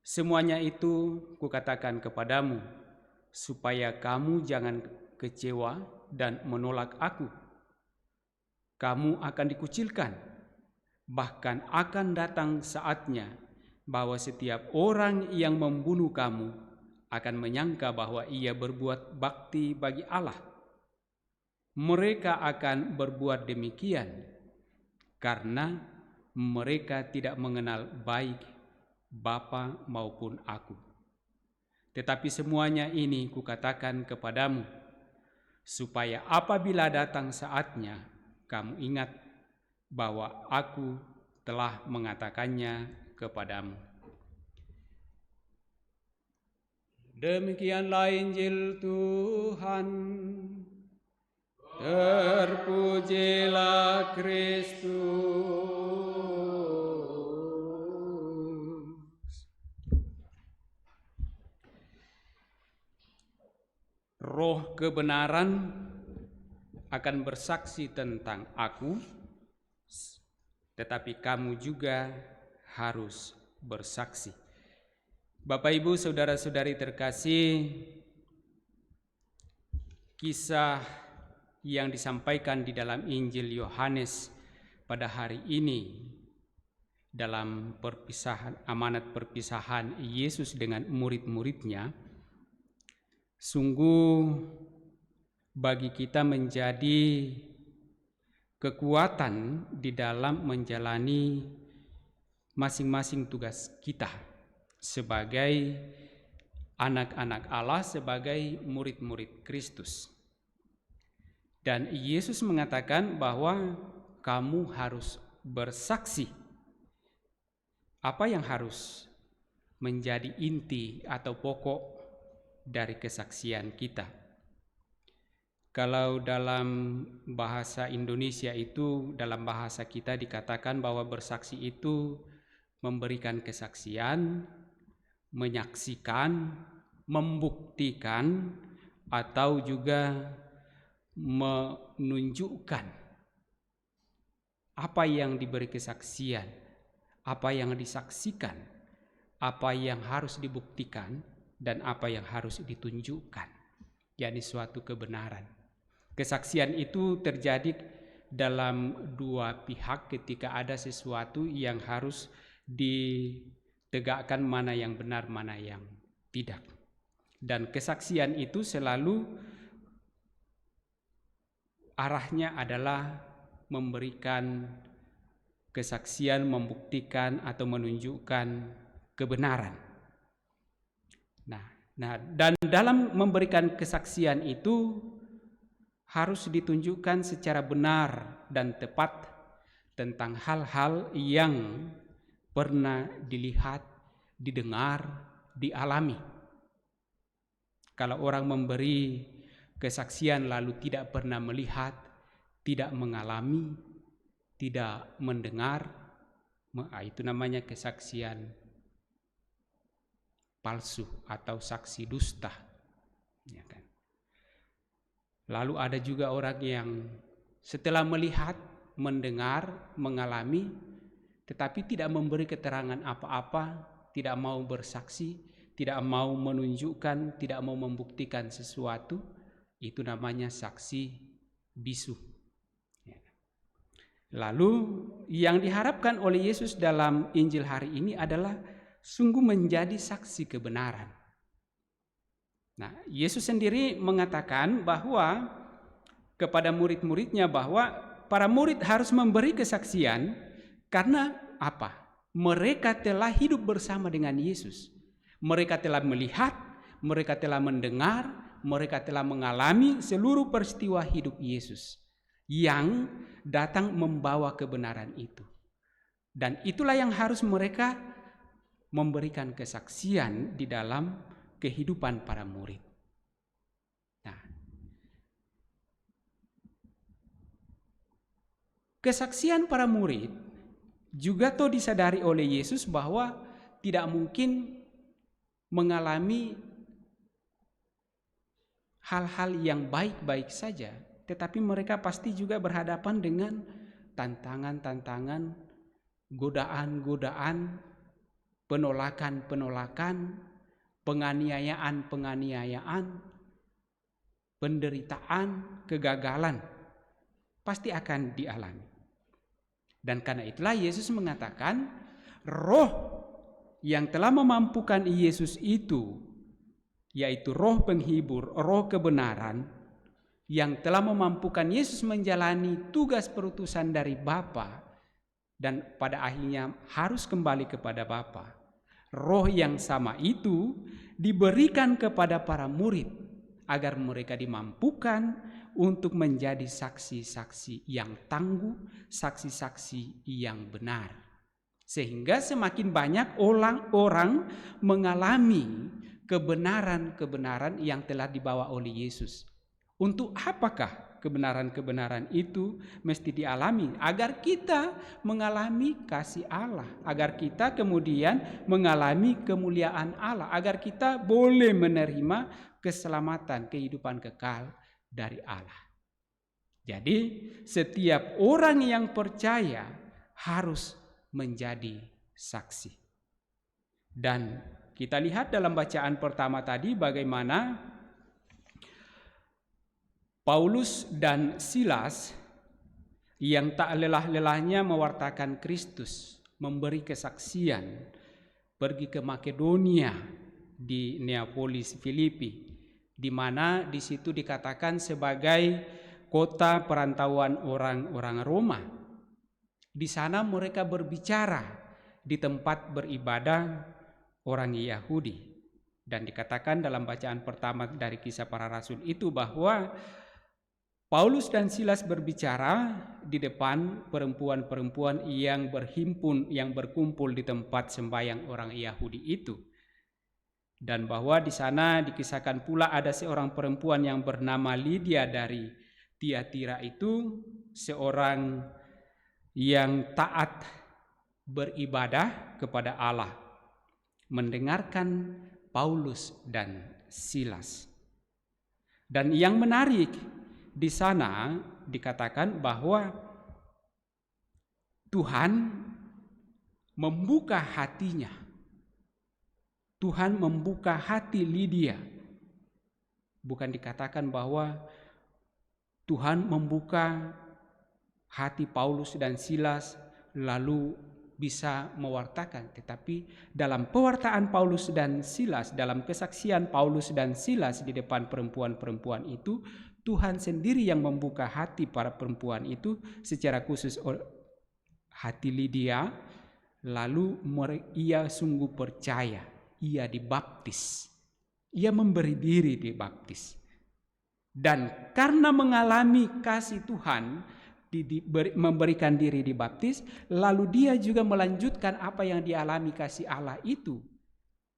Semuanya itu kukatakan kepadamu, supaya kamu jangan kecewa dan menolak aku. Kamu akan dikucilkan, bahkan akan datang saatnya bahwa setiap orang yang membunuh kamu akan menyangka bahwa ia berbuat bakti bagi Allah. Mereka akan berbuat demikian karena mereka tidak mengenal baik Bapa maupun aku. Tetapi semuanya ini kukatakan kepadamu, supaya apabila datang saatnya, kamu ingat bahwa aku telah mengatakannya kepadamu." Demikianlah Injil Tuhan. Terpujilah Kristus. Roh kebenaran akan bersaksi tentang aku, tetapi kamu juga harus bersaksi. Bapak, Ibu, saudara-saudari terkasih, kisah yang disampaikan di dalam Injil Yohanes pada hari ini dalam amanat perpisahan Yesus dengan murid-muridnya, sungguh bagi kita menjadi kekuatan di dalam menjalani masing-masing tugas kita sebagai anak-anak Allah, sebagai murid-murid Kristus. Dan Yesus mengatakan bahwa kamu harus bersaksi. Apa yang harus menjadi inti atau pokok dari kesaksian kita? Kalau dalam bahasa Indonesia itu, dalam bahasa kita dikatakan bahwa bersaksi itu memberikan kesaksian, menyaksikan, membuktikan, atau juga menunjukkan apa yang diberi kesaksian, apa yang disaksikan, apa yang harus dibuktikan, dan apa yang harus ditunjukkan, yakni suatu kebenaran. Kesaksian itu terjadi dalam dua pihak ketika ada sesuatu yang harus ditegakkan, mana yang benar, mana yang tidak. Dan kesaksian itu selalu arahnya adalah memberikan kesaksian, membuktikan atau menunjukkan kebenaran. Nah, dan dalam memberikan kesaksian itu harus ditunjukkan secara benar dan tepat tentang hal-hal yang pernah dilihat, didengar, dialami. Kalau orang memberi kesaksian lalu tidak pernah melihat, tidak mengalami, tidak mendengar, itu namanya kesaksian palsu atau saksi dusta, ya kan? Lalu ada juga orang yang setelah melihat, mendengar, mengalami, tetapi tidak memberi keterangan apa-apa, tidak mau bersaksi, tidak mau menunjukkan, tidak mau membuktikan sesuatu, itu namanya saksi bisu. Lalu yang diharapkan oleh Yesus dalam Injil hari ini adalah sungguh menjadi saksi kebenaran. Nah, Yesus sendiri mengatakan bahwa kepada murid-muridnya bahwa para murid harus memberi kesaksian karena apa? Mereka telah hidup bersama dengan Yesus. Mereka telah melihat, mereka telah mendengar, mereka telah mengalami seluruh peristiwa hidup Yesus yang datang membawa kebenaran itu. Dan itulah yang harus mereka memberikan kesaksian di dalam kehidupan para murid. Nah, kesaksian para murid juga disadari oleh Yesus bahwa tidak mungkin mengalami hal-hal yang baik-baik saja, tetapi mereka pasti juga berhadapan dengan tantangan-tantangan, godaan-godaan, penolakan-penolakan, penganiayaan-penganiayaan, penderitaan, kegagalan pasti akan dialami. Dan karena itulah Yesus mengatakan roh yang telah memampukan Yesus itu, yaitu roh penghibur, roh kebenaran, yang telah memampukan Yesus menjalani tugas perutusan dari Bapa dan pada akhirnya harus kembali kepada Bapa. Roh yang sama itu diberikan kepada para murid agar mereka dimampukan untuk menjadi saksi-saksi yang tangguh, saksi-saksi yang benar. Sehingga semakin banyak orang mengalami kebenaran-kebenaran yang telah dibawa oleh Yesus. Untuk apakah kebenaran-kebenaran itu mesti dialami? Agar kita mengalami kasih Allah, agar kita kemudian mengalami kemuliaan Allah, agar kita boleh menerima keselamatan, kehidupan kekal dari Allah. Jadi setiap orang yang percaya harus menjadi saksi. Dan kita lihat dalam bacaan pertama tadi bagaimana Paulus dan Silas yang tak lelah-lelahnya mewartakan Kristus, memberi kesaksian, pergi ke Makedonia, di Neapolis, Filipi, di mana di situ dikatakan sebagai kota perantauan orang-orang Roma. Di sana mereka berbicara di tempat beribadah orang Yahudi. Dan dikatakan dalam bacaan pertama dari Kisah Para Rasul itu bahwa Paulus dan Silas berbicara di depan perempuan-perempuan yang berhimpun, yang berkumpul di tempat sembahyang orang Yahudi itu. Dan bahwa di sana dikisahkan pula ada seorang perempuan yang bernama Lydia dari Tiatira itu, seorang yang taat beribadah kepada Allah, mendengarkan Paulus dan Silas. Dan yang menarik di sana dikatakan bahwa Tuhan membuka hatinya. Tuhan membuka hati Lydia. Bukan dikatakan bahwa Tuhan membuka hati Paulus dan Silas lalu bisa mewartakan, tetapi dalam pewartaan Paulus dan Silas, dalam kesaksian Paulus dan Silas di depan perempuan-perempuan itu, Tuhan sendiri yang membuka hati para perempuan itu, secara khusus hati Lydia, lalu ia sungguh percaya, ia dibaptis, ia memberi diri dibaptis. Dan karena mengalami kasih Tuhan, memberikan diri dibaptis, lalu dia juga melanjutkan apa yang dialami kasih Allah itu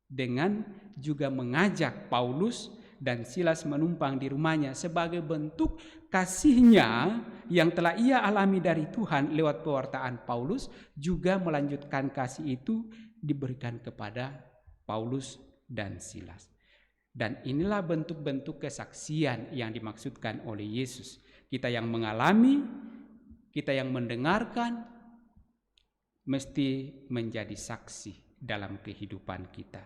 dengan juga mengajak Paulus dan Silas menumpang di rumahnya sebagai bentuk kasihnya yang telah ia alami dari Tuhan lewat pewartaan Paulus, juga melanjutkan kasih itu diberikan kepada Paulus dan Silas. Dan inilah bentuk-bentuk kesaksian yang dimaksudkan oleh Yesus. Kita yang mengalami, kita yang mendengarkan, mesti menjadi saksi dalam kehidupan kita,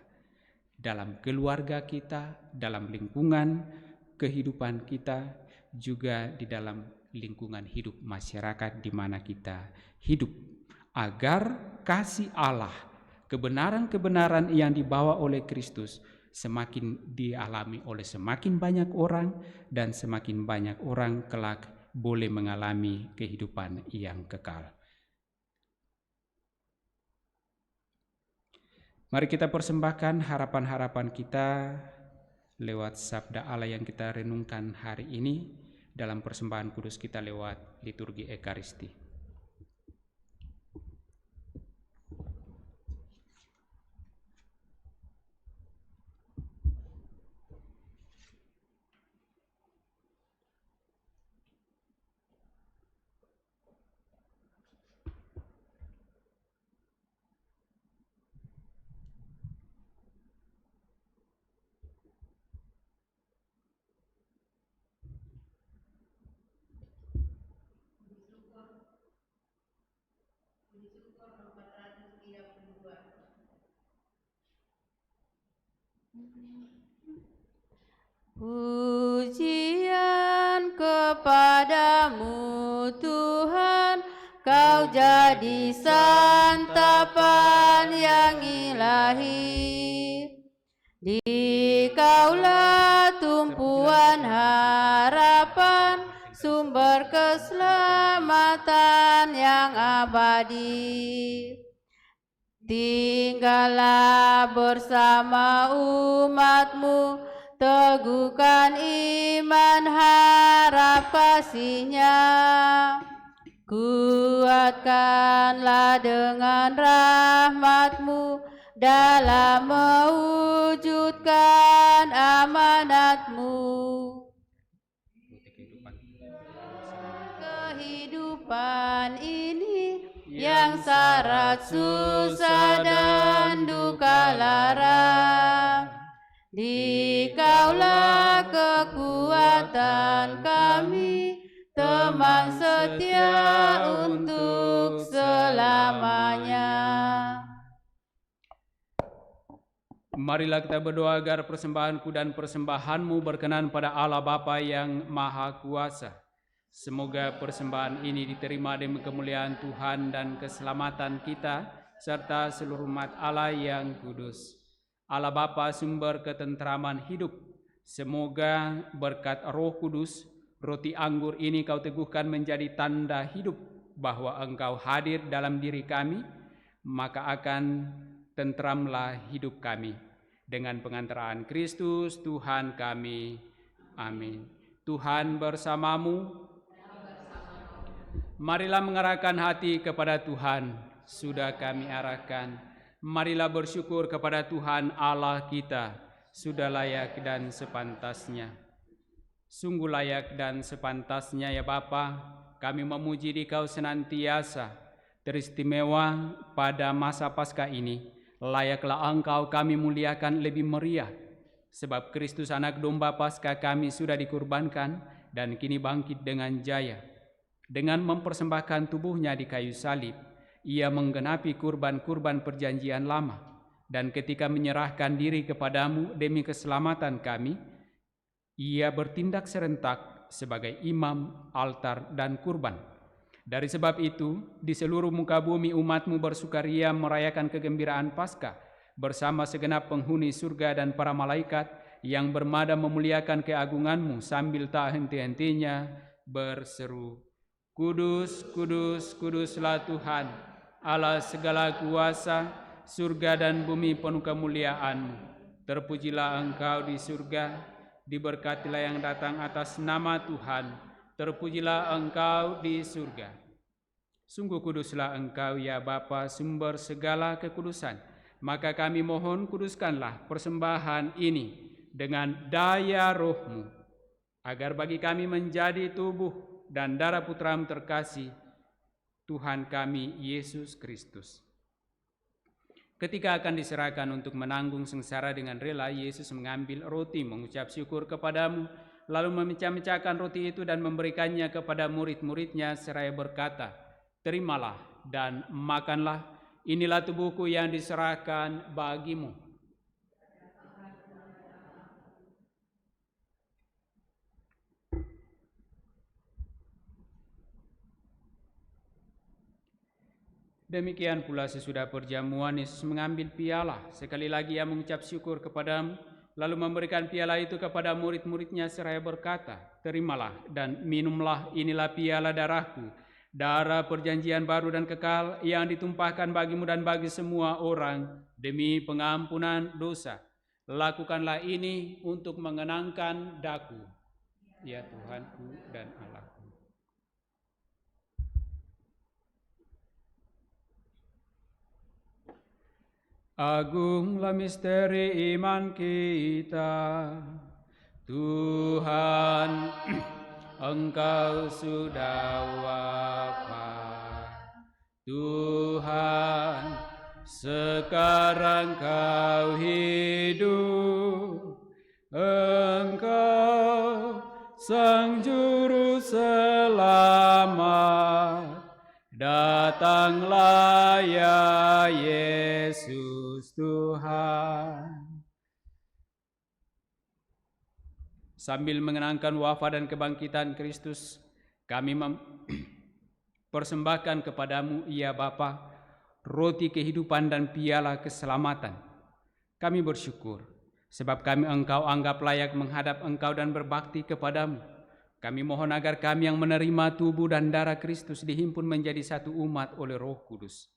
dalam keluarga kita, dalam lingkungan kehidupan kita, juga di dalam lingkungan hidup masyarakat di mana kita hidup, agar kasih Allah, kebenaran-kebenaran yang dibawa oleh Kristus semakin dialami oleh semakin banyak orang, dan semakin banyak orang kelak boleh mengalami kehidupan yang kekal. Mari kita persembahkan harapan-harapan kita lewat sabda Allah yang kita renungkan hari ini dalam persembahan kudus kita lewat liturgi Ekaristi. Pujian kepadamu Tuhan, Kau jadi santapan yang ilahi. Dikaulah tumpuan harapan, sumber keselamatan yang abadi. Tinggallah bersama umat-Mu, teguhkan iman harap kasih-Nya. Kuatkanlah dengan rahmat-Mu dalam mewujudkan amanat-Mu. Kehidupan ini yang syarat susah dan duka lara, Dikaulah kekuatan kami, teman setia untuk selamanya. Marilah kita berdoa agar persembahanku dan persembahanmu berkenan pada Allah Bapa yang Maha Kuasa. Semoga persembahan ini diterima demi kemuliaan Tuhan dan keselamatan kita, serta seluruh umat Allah yang kudus. Allah Bapa sumber ketentraman hidup, semoga berkat Roh Kudus, roti anggur ini kau teguhkan menjadi tanda hidup, bahwa Engkau hadir dalam diri kami, maka akan tentramlah hidup kami. Dengan pengantaraan Kristus Tuhan kami. Amin. Tuhan bersamamu. Marilah mengarahkan hati kepada Tuhan. Sudah kami arahkan. Marilah bersyukur kepada Tuhan Allah kita. Sudah layak dan sepantasnya. Sungguh layak dan sepantasnya ya Bapa, kami memuji Dikau senantiasa. Teristimewa pada masa Paskah ini, layaklah Engkau kami muliakan lebih meriah, sebab Kristus anak domba Paskah kami sudah dikurbankan dan kini bangkit dengan jaya. Dengan mempersembahkan tubuhnya di kayu salib, ia menggenapi kurban-kurban perjanjian lama, dan ketika menyerahkan diri kepadamu demi keselamatan kami, ia bertindak serentak sebagai imam, altar, dan kurban. Dari sebab itu, di seluruh muka bumi umatmu bersukaria merayakan kegembiraan Paskah bersama segenap penghuni surga dan para malaikat yang bermada memuliakan keagunganmu sambil tak henti-hentinya berseru, Kudus, kudus, kuduslah Tuhan, Allah segala kuasa, surga dan bumi penuh kemuliaan-Mu. Terpujilah Engkau di surga, diberkatilah yang datang atas nama Tuhan. Terpujilah Engkau di surga. Sungguh kuduslah Engkau ya Bapa, sumber segala kekudusan. Maka kami mohon kuduskanlah persembahan ini dengan daya Roh-Mu, agar bagi kami menjadi tubuh dan darah Putra-Mu terkasih, Tuhan kami Yesus Kristus. Ketika akan diserahkan untuk menanggung sengsara dengan rela, Yesus mengambil roti, mengucap syukur kepadamu, lalu memecah-mecahkan roti itu dan memberikannya kepada murid-muridnya seraya berkata, Terimalah dan makanlah, inilah tubuhku yang diserahkan bagimu. Demikian pula sesudah perjamuan, Yesus mengambil piala. Sekali lagi ia mengucap syukur kepadamu, lalu memberikan piala itu kepada murid-muridnya seraya berkata, Terimalah dan minumlah, inilah piala darahku, darah perjanjian baru dan kekal yang ditumpahkan bagimu dan bagi semua orang demi pengampunan dosa. Lakukanlah ini untuk mengenangkan daku, ya Tuhanku dan Allahku. Agunglah misteri iman kita, Tuhan, Engkau sudah wafat. Tuhan, sekarang Kau hidup. Engkau Sang Juru Selamat. Datanglah ya Yesus Tuhan. Sambil mengenangkan wafat dan kebangkitan Kristus, kami persembahkan kepadamu, ya Bapa, roti kehidupan dan piala keselamatan. Kami bersyukur, sebab kami Engkau anggap layak menghadap Engkau dan berbakti kepadamu. Kami mohon agar kami yang menerima tubuh dan darah Kristus dihimpun menjadi satu umat oleh Roh Kudus.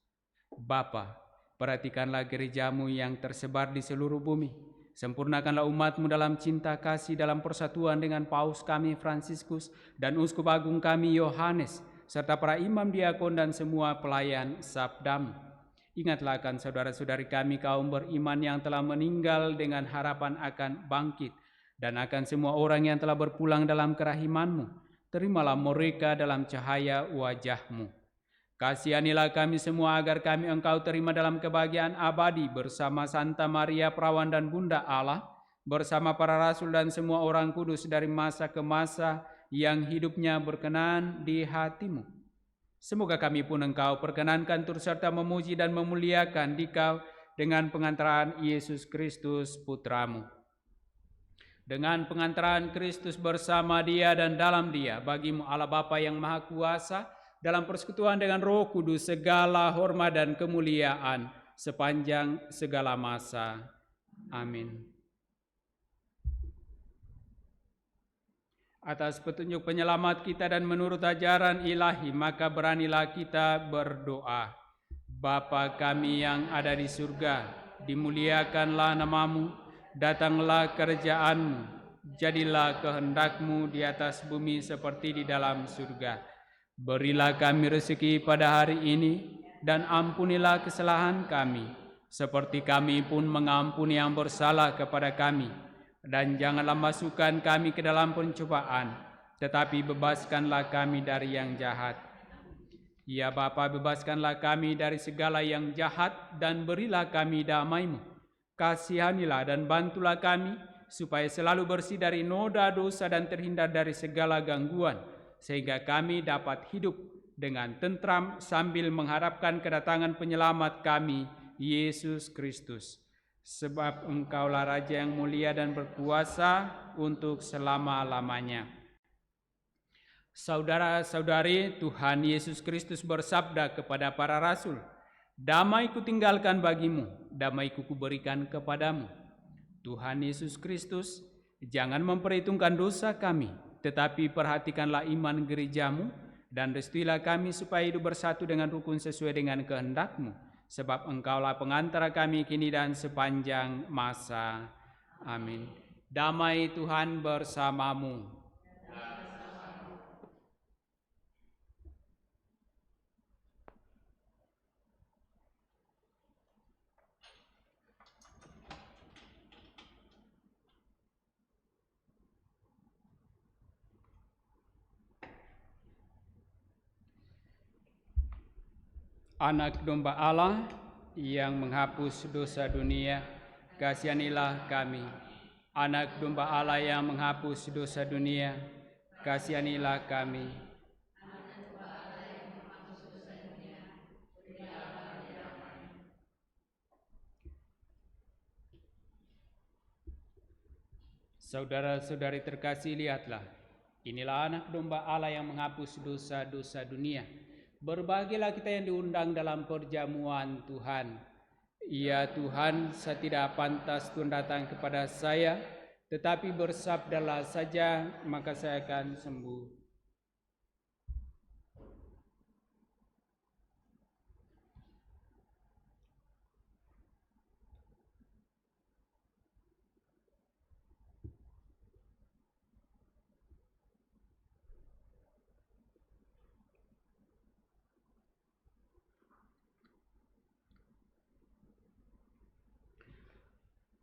Bapa, perhatikanlah gerejamu yang tersebar di seluruh bumi. Sempurnakanlah umatmu dalam cinta kasih dalam persatuan dengan Paus kami Fransiskus dan Uskup Agung kami Yohanes, serta para imam diakon dan semua pelayan sabdamu. Ingatlah akan saudara-saudari kami kaum beriman yang telah meninggal dengan harapan akan bangkit, dan akan semua orang yang telah berpulang dalam kerahiman-Mu. Terimalah mereka dalam cahaya wajah-Mu. Kasihanilah kami semua agar kami Engkau terima dalam kebahagiaan abadi bersama Santa Maria Perawan dan Bunda Allah, bersama para rasul dan semua orang kudus dari masa ke masa yang hidupnya berkenan di hati-Mu. Semoga kami pun Engkau perkenankan turut serta memuji dan memuliakan Dikau dengan pengantaran Yesus Kristus Putramu. Dengan pengantaran Kristus bersama Dia dan dalam Dia, bagimu Allah Bapa yang Maha Kuasa, dalam persekutuan dengan Roh Kudus, segala hormat dan kemuliaan sepanjang segala masa. Amin. Atas petunjuk penyelamat kita dan menurut ajaran ilahi, maka beranilah kita berdoa. Bapa kami yang ada di surga, dimuliakanlah namamu, datanglah kerajaan-Mu, jadilah kehendak-Mu di atas bumi seperti di dalam surga. Berilah kami rezeki pada hari ini, dan ampunilah kesalahan kami, seperti kami pun mengampuni yang bersalah kepada kami. Dan janganlah masukkan kami ke dalam pencobaan, tetapi bebaskanlah kami dari yang jahat. Ya Bapa, bebaskanlah kami dari segala yang jahat dan berilah kami damai-Mu. Kasihanilah dan bantulah kami, supaya selalu bersih dari noda dosa dan terhindar dari segala gangguan, sehingga kami dapat hidup dengan tentram sambil mengharapkan kedatangan penyelamat kami, Yesus Kristus. Sebab Engkaulah Raja yang mulia dan berkuasa untuk selama-lamanya. Saudara-saudari, Tuhan Yesus Kristus bersabda kepada para rasul, "Damai kutinggalkan bagimu, damai kuberikan kepadamu." Tuhan Yesus Kristus, jangan memperhitungkan dosa kami, tetapi perhatikanlah iman gerejamu, dan restuilah kami supaya hidup bersatu dengan rukun sesuai dengan kehendak-Mu, sebab Engkaulah pengantara kami kini dan sepanjang masa. Amin. Damai Tuhan bersamamu. Anak domba Allah yang menghapus dosa dunia, kasihanilah kami. Anak domba Allah yang menghapus dosa dunia, kasihanilah kami. Saudara-saudari terkasih, lihatlah, inilah anak domba Allah yang menghapus dosa-dosa dunia. Berbahagialah kita yang diundang dalam perjamuan Tuhan. Ya Tuhan, saya tidak pantas Tuhan datang kepada saya, tetapi bersabdalah saja, maka saya akan sembuh.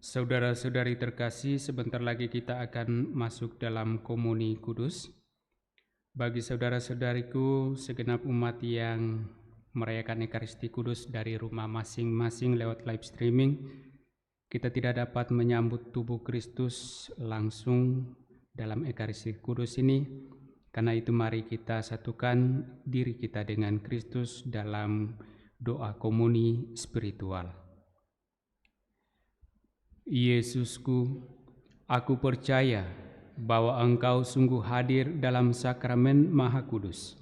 Saudara-saudari terkasih, sebentar lagi kita akan masuk dalam komuni kudus. Bagi saudara-saudariku, segenap umat yang merayakan Ekaristi Kudus dari rumah masing-masing lewat live streaming, kita tidak dapat menyambut tubuh Kristus langsung dalam Ekaristi Kudus ini. Karena itu mari kita satukan diri kita dengan Kristus dalam doa komuni spiritual. Yesusku, aku percaya bahwa Engkau sungguh hadir dalam sakramen Maha Kudus.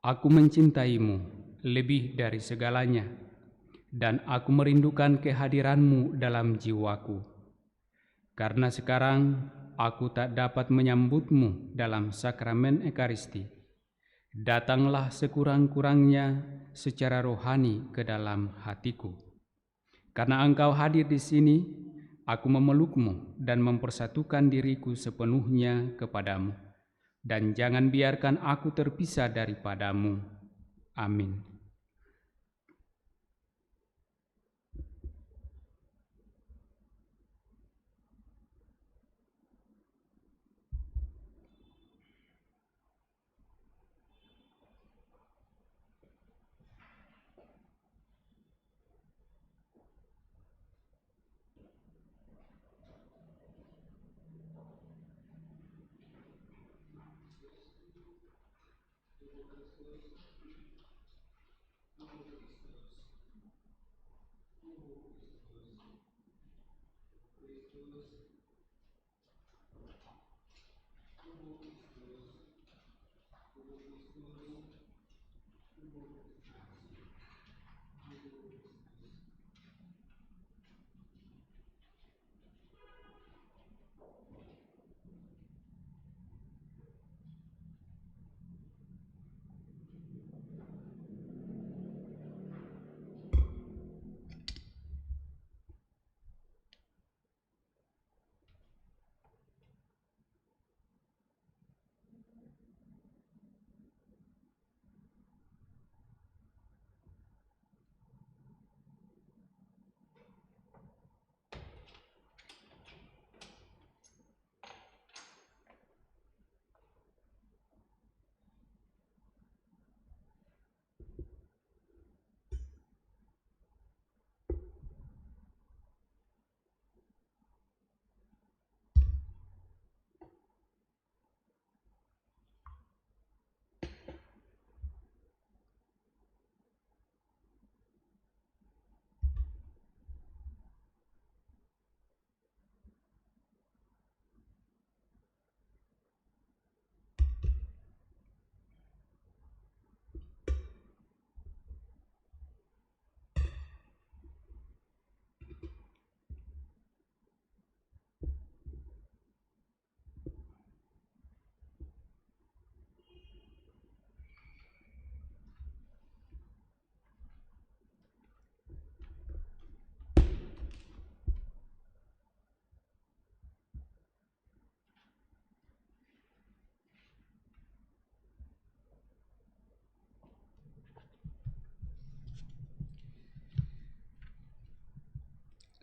Aku mencintaimu lebih dari segalanya, dan aku merindukan kehadiran-Mu dalam jiwaku. Karena sekarang aku tak dapat menyambut-Mu dalam sakramen Ekaristi. Datanglah sekurang-kurangnya secara rohani ke dalam hatiku. Karena Engkau hadir di sini, aku memeluk-Mu dan mempersatukan diriku sepenuhnya kepadamu. Dan jangan biarkan aku terpisah daripada-Mu. Amin.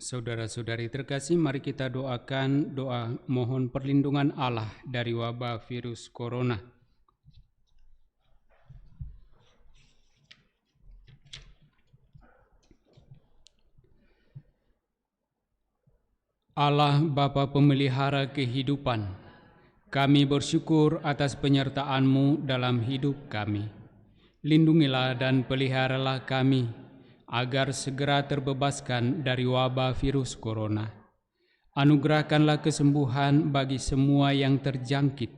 Saudara-saudari terkasih, mari kita doakan doa mohon perlindungan Allah dari wabah virus corona. Allah Bapa pemelihara kehidupan, kami bersyukur atas penyertaan-Mu dalam hidup kami. Lindungilah dan peliharalah kami, agar segera terbebaskan dari wabah virus corona. Anugerahkanlah kesembuhan bagi semua yang terjangkit.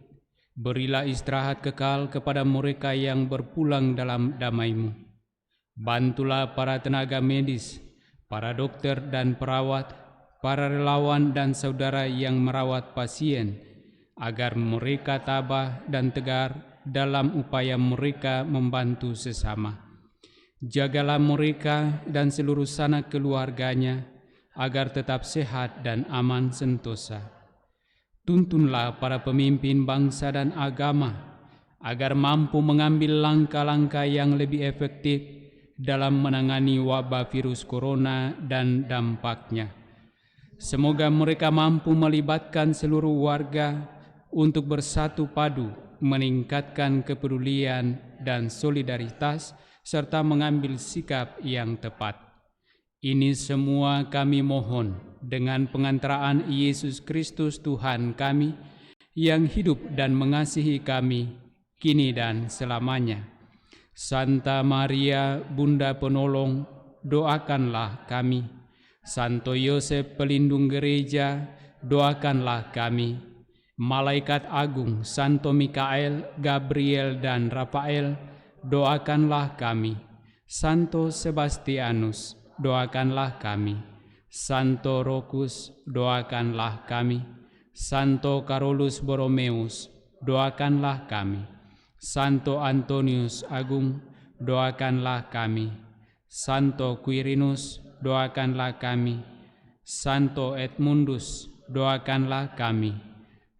Berilah istirahat kekal kepada mereka yang berpulang dalam damai-Mu. Bantulah para tenaga medis, para dokter dan perawat, para relawan dan saudara yang merawat pasien, agar mereka tabah dan tegar dalam upaya mereka membantu sesama. Jagalah mereka dan seluruh sanak keluarganya, agar tetap sehat dan aman sentosa. Tuntunlah para pemimpin bangsa dan agama, agar mampu mengambil langkah-langkah yang lebih efektif dalam menangani wabah virus corona dan dampaknya. Semoga mereka mampu melibatkan seluruh warga untuk bersatu padu, meningkatkan kepedulian dan solidaritas, serta mengambil sikap yang tepat. Ini semua kami mohon dengan pengantaraan Yesus Kristus Tuhan kami, yang hidup dan mengasihi kami, kini dan selamanya. Santa Maria, Bunda Penolong, doakanlah kami. Santo Yosef, pelindung gereja, doakanlah kami. Malaikat agung Santo Mikael, Gabriel dan Rafael, doakanlah kami. Santo Sebastianus, doakanlah kami. Santo Rokus, doakanlah kami. Santo Carolus Borromeus, doakanlah kami. Santo Antonius Agung, doakanlah kami. Santo Quirinus, doakanlah kami. Santo Edmundus, doakanlah kami.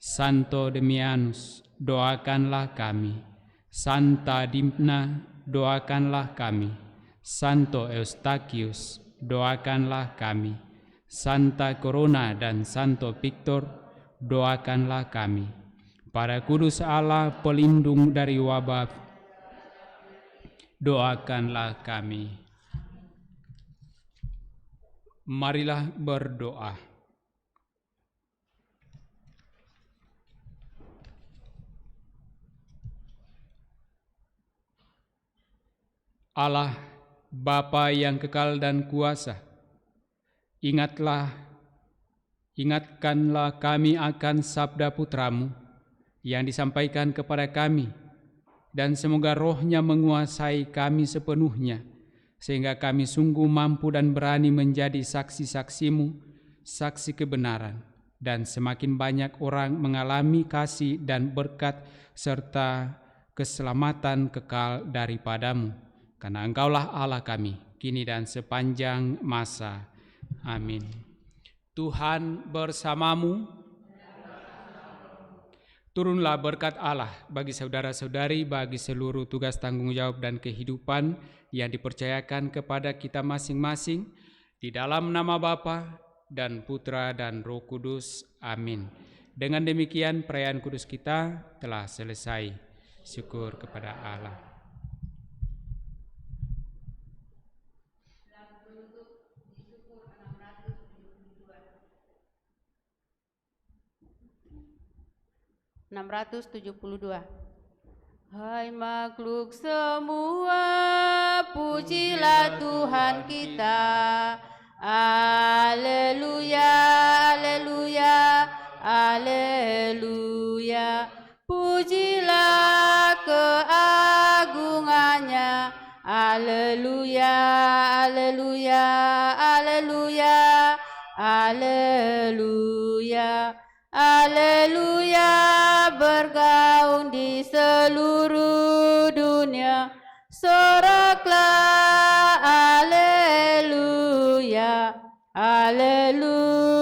Santo Demianus, doakanlah kami. Santa Dimna, doakanlah kami. Santo Eustachius, doakanlah kami. Santa Corona dan Santo Victor, doakanlah kami. Para kudus Allah, pelindung dari wabah, doakanlah kami. Marilah berdoa. Allah, Bapa yang kekal dan kuasa, ingatlah Ingatkanlah kami akan sabda putra-Mu yang disampaikan kepada kami, dan semoga roh-Nya menguasai kami sepenuhnya, sehingga kami sungguh mampu dan berani menjadi saksi-saksi-Mu, saksi kebenaran, dan semakin banyak orang mengalami kasih dan berkat serta keselamatan kekal daripada-Mu. Karena Engkaulah Allah kami, kini dan sepanjang masa. Amin. Tuhan bersamamu. Turunlah berkat Allah bagi saudara-saudari, bagi seluruh tugas tanggung jawab dan kehidupan yang dipercayakan kepada kita masing-masing, di dalam nama Bapa dan Putra dan Roh Kudus. Amin. Dengan demikian perayaan kudus kita telah selesai. Syukur kepada Allah. Hai makhluk semua, pujilah Tuhan kita. Haleluya, haleluya, haleluya. Pujilah keagungannya. Haleluya, haleluya, haleluya, haleluya. Haleluya, bergaung di seluruh dunia. Soraklah, haleluya, haleluya.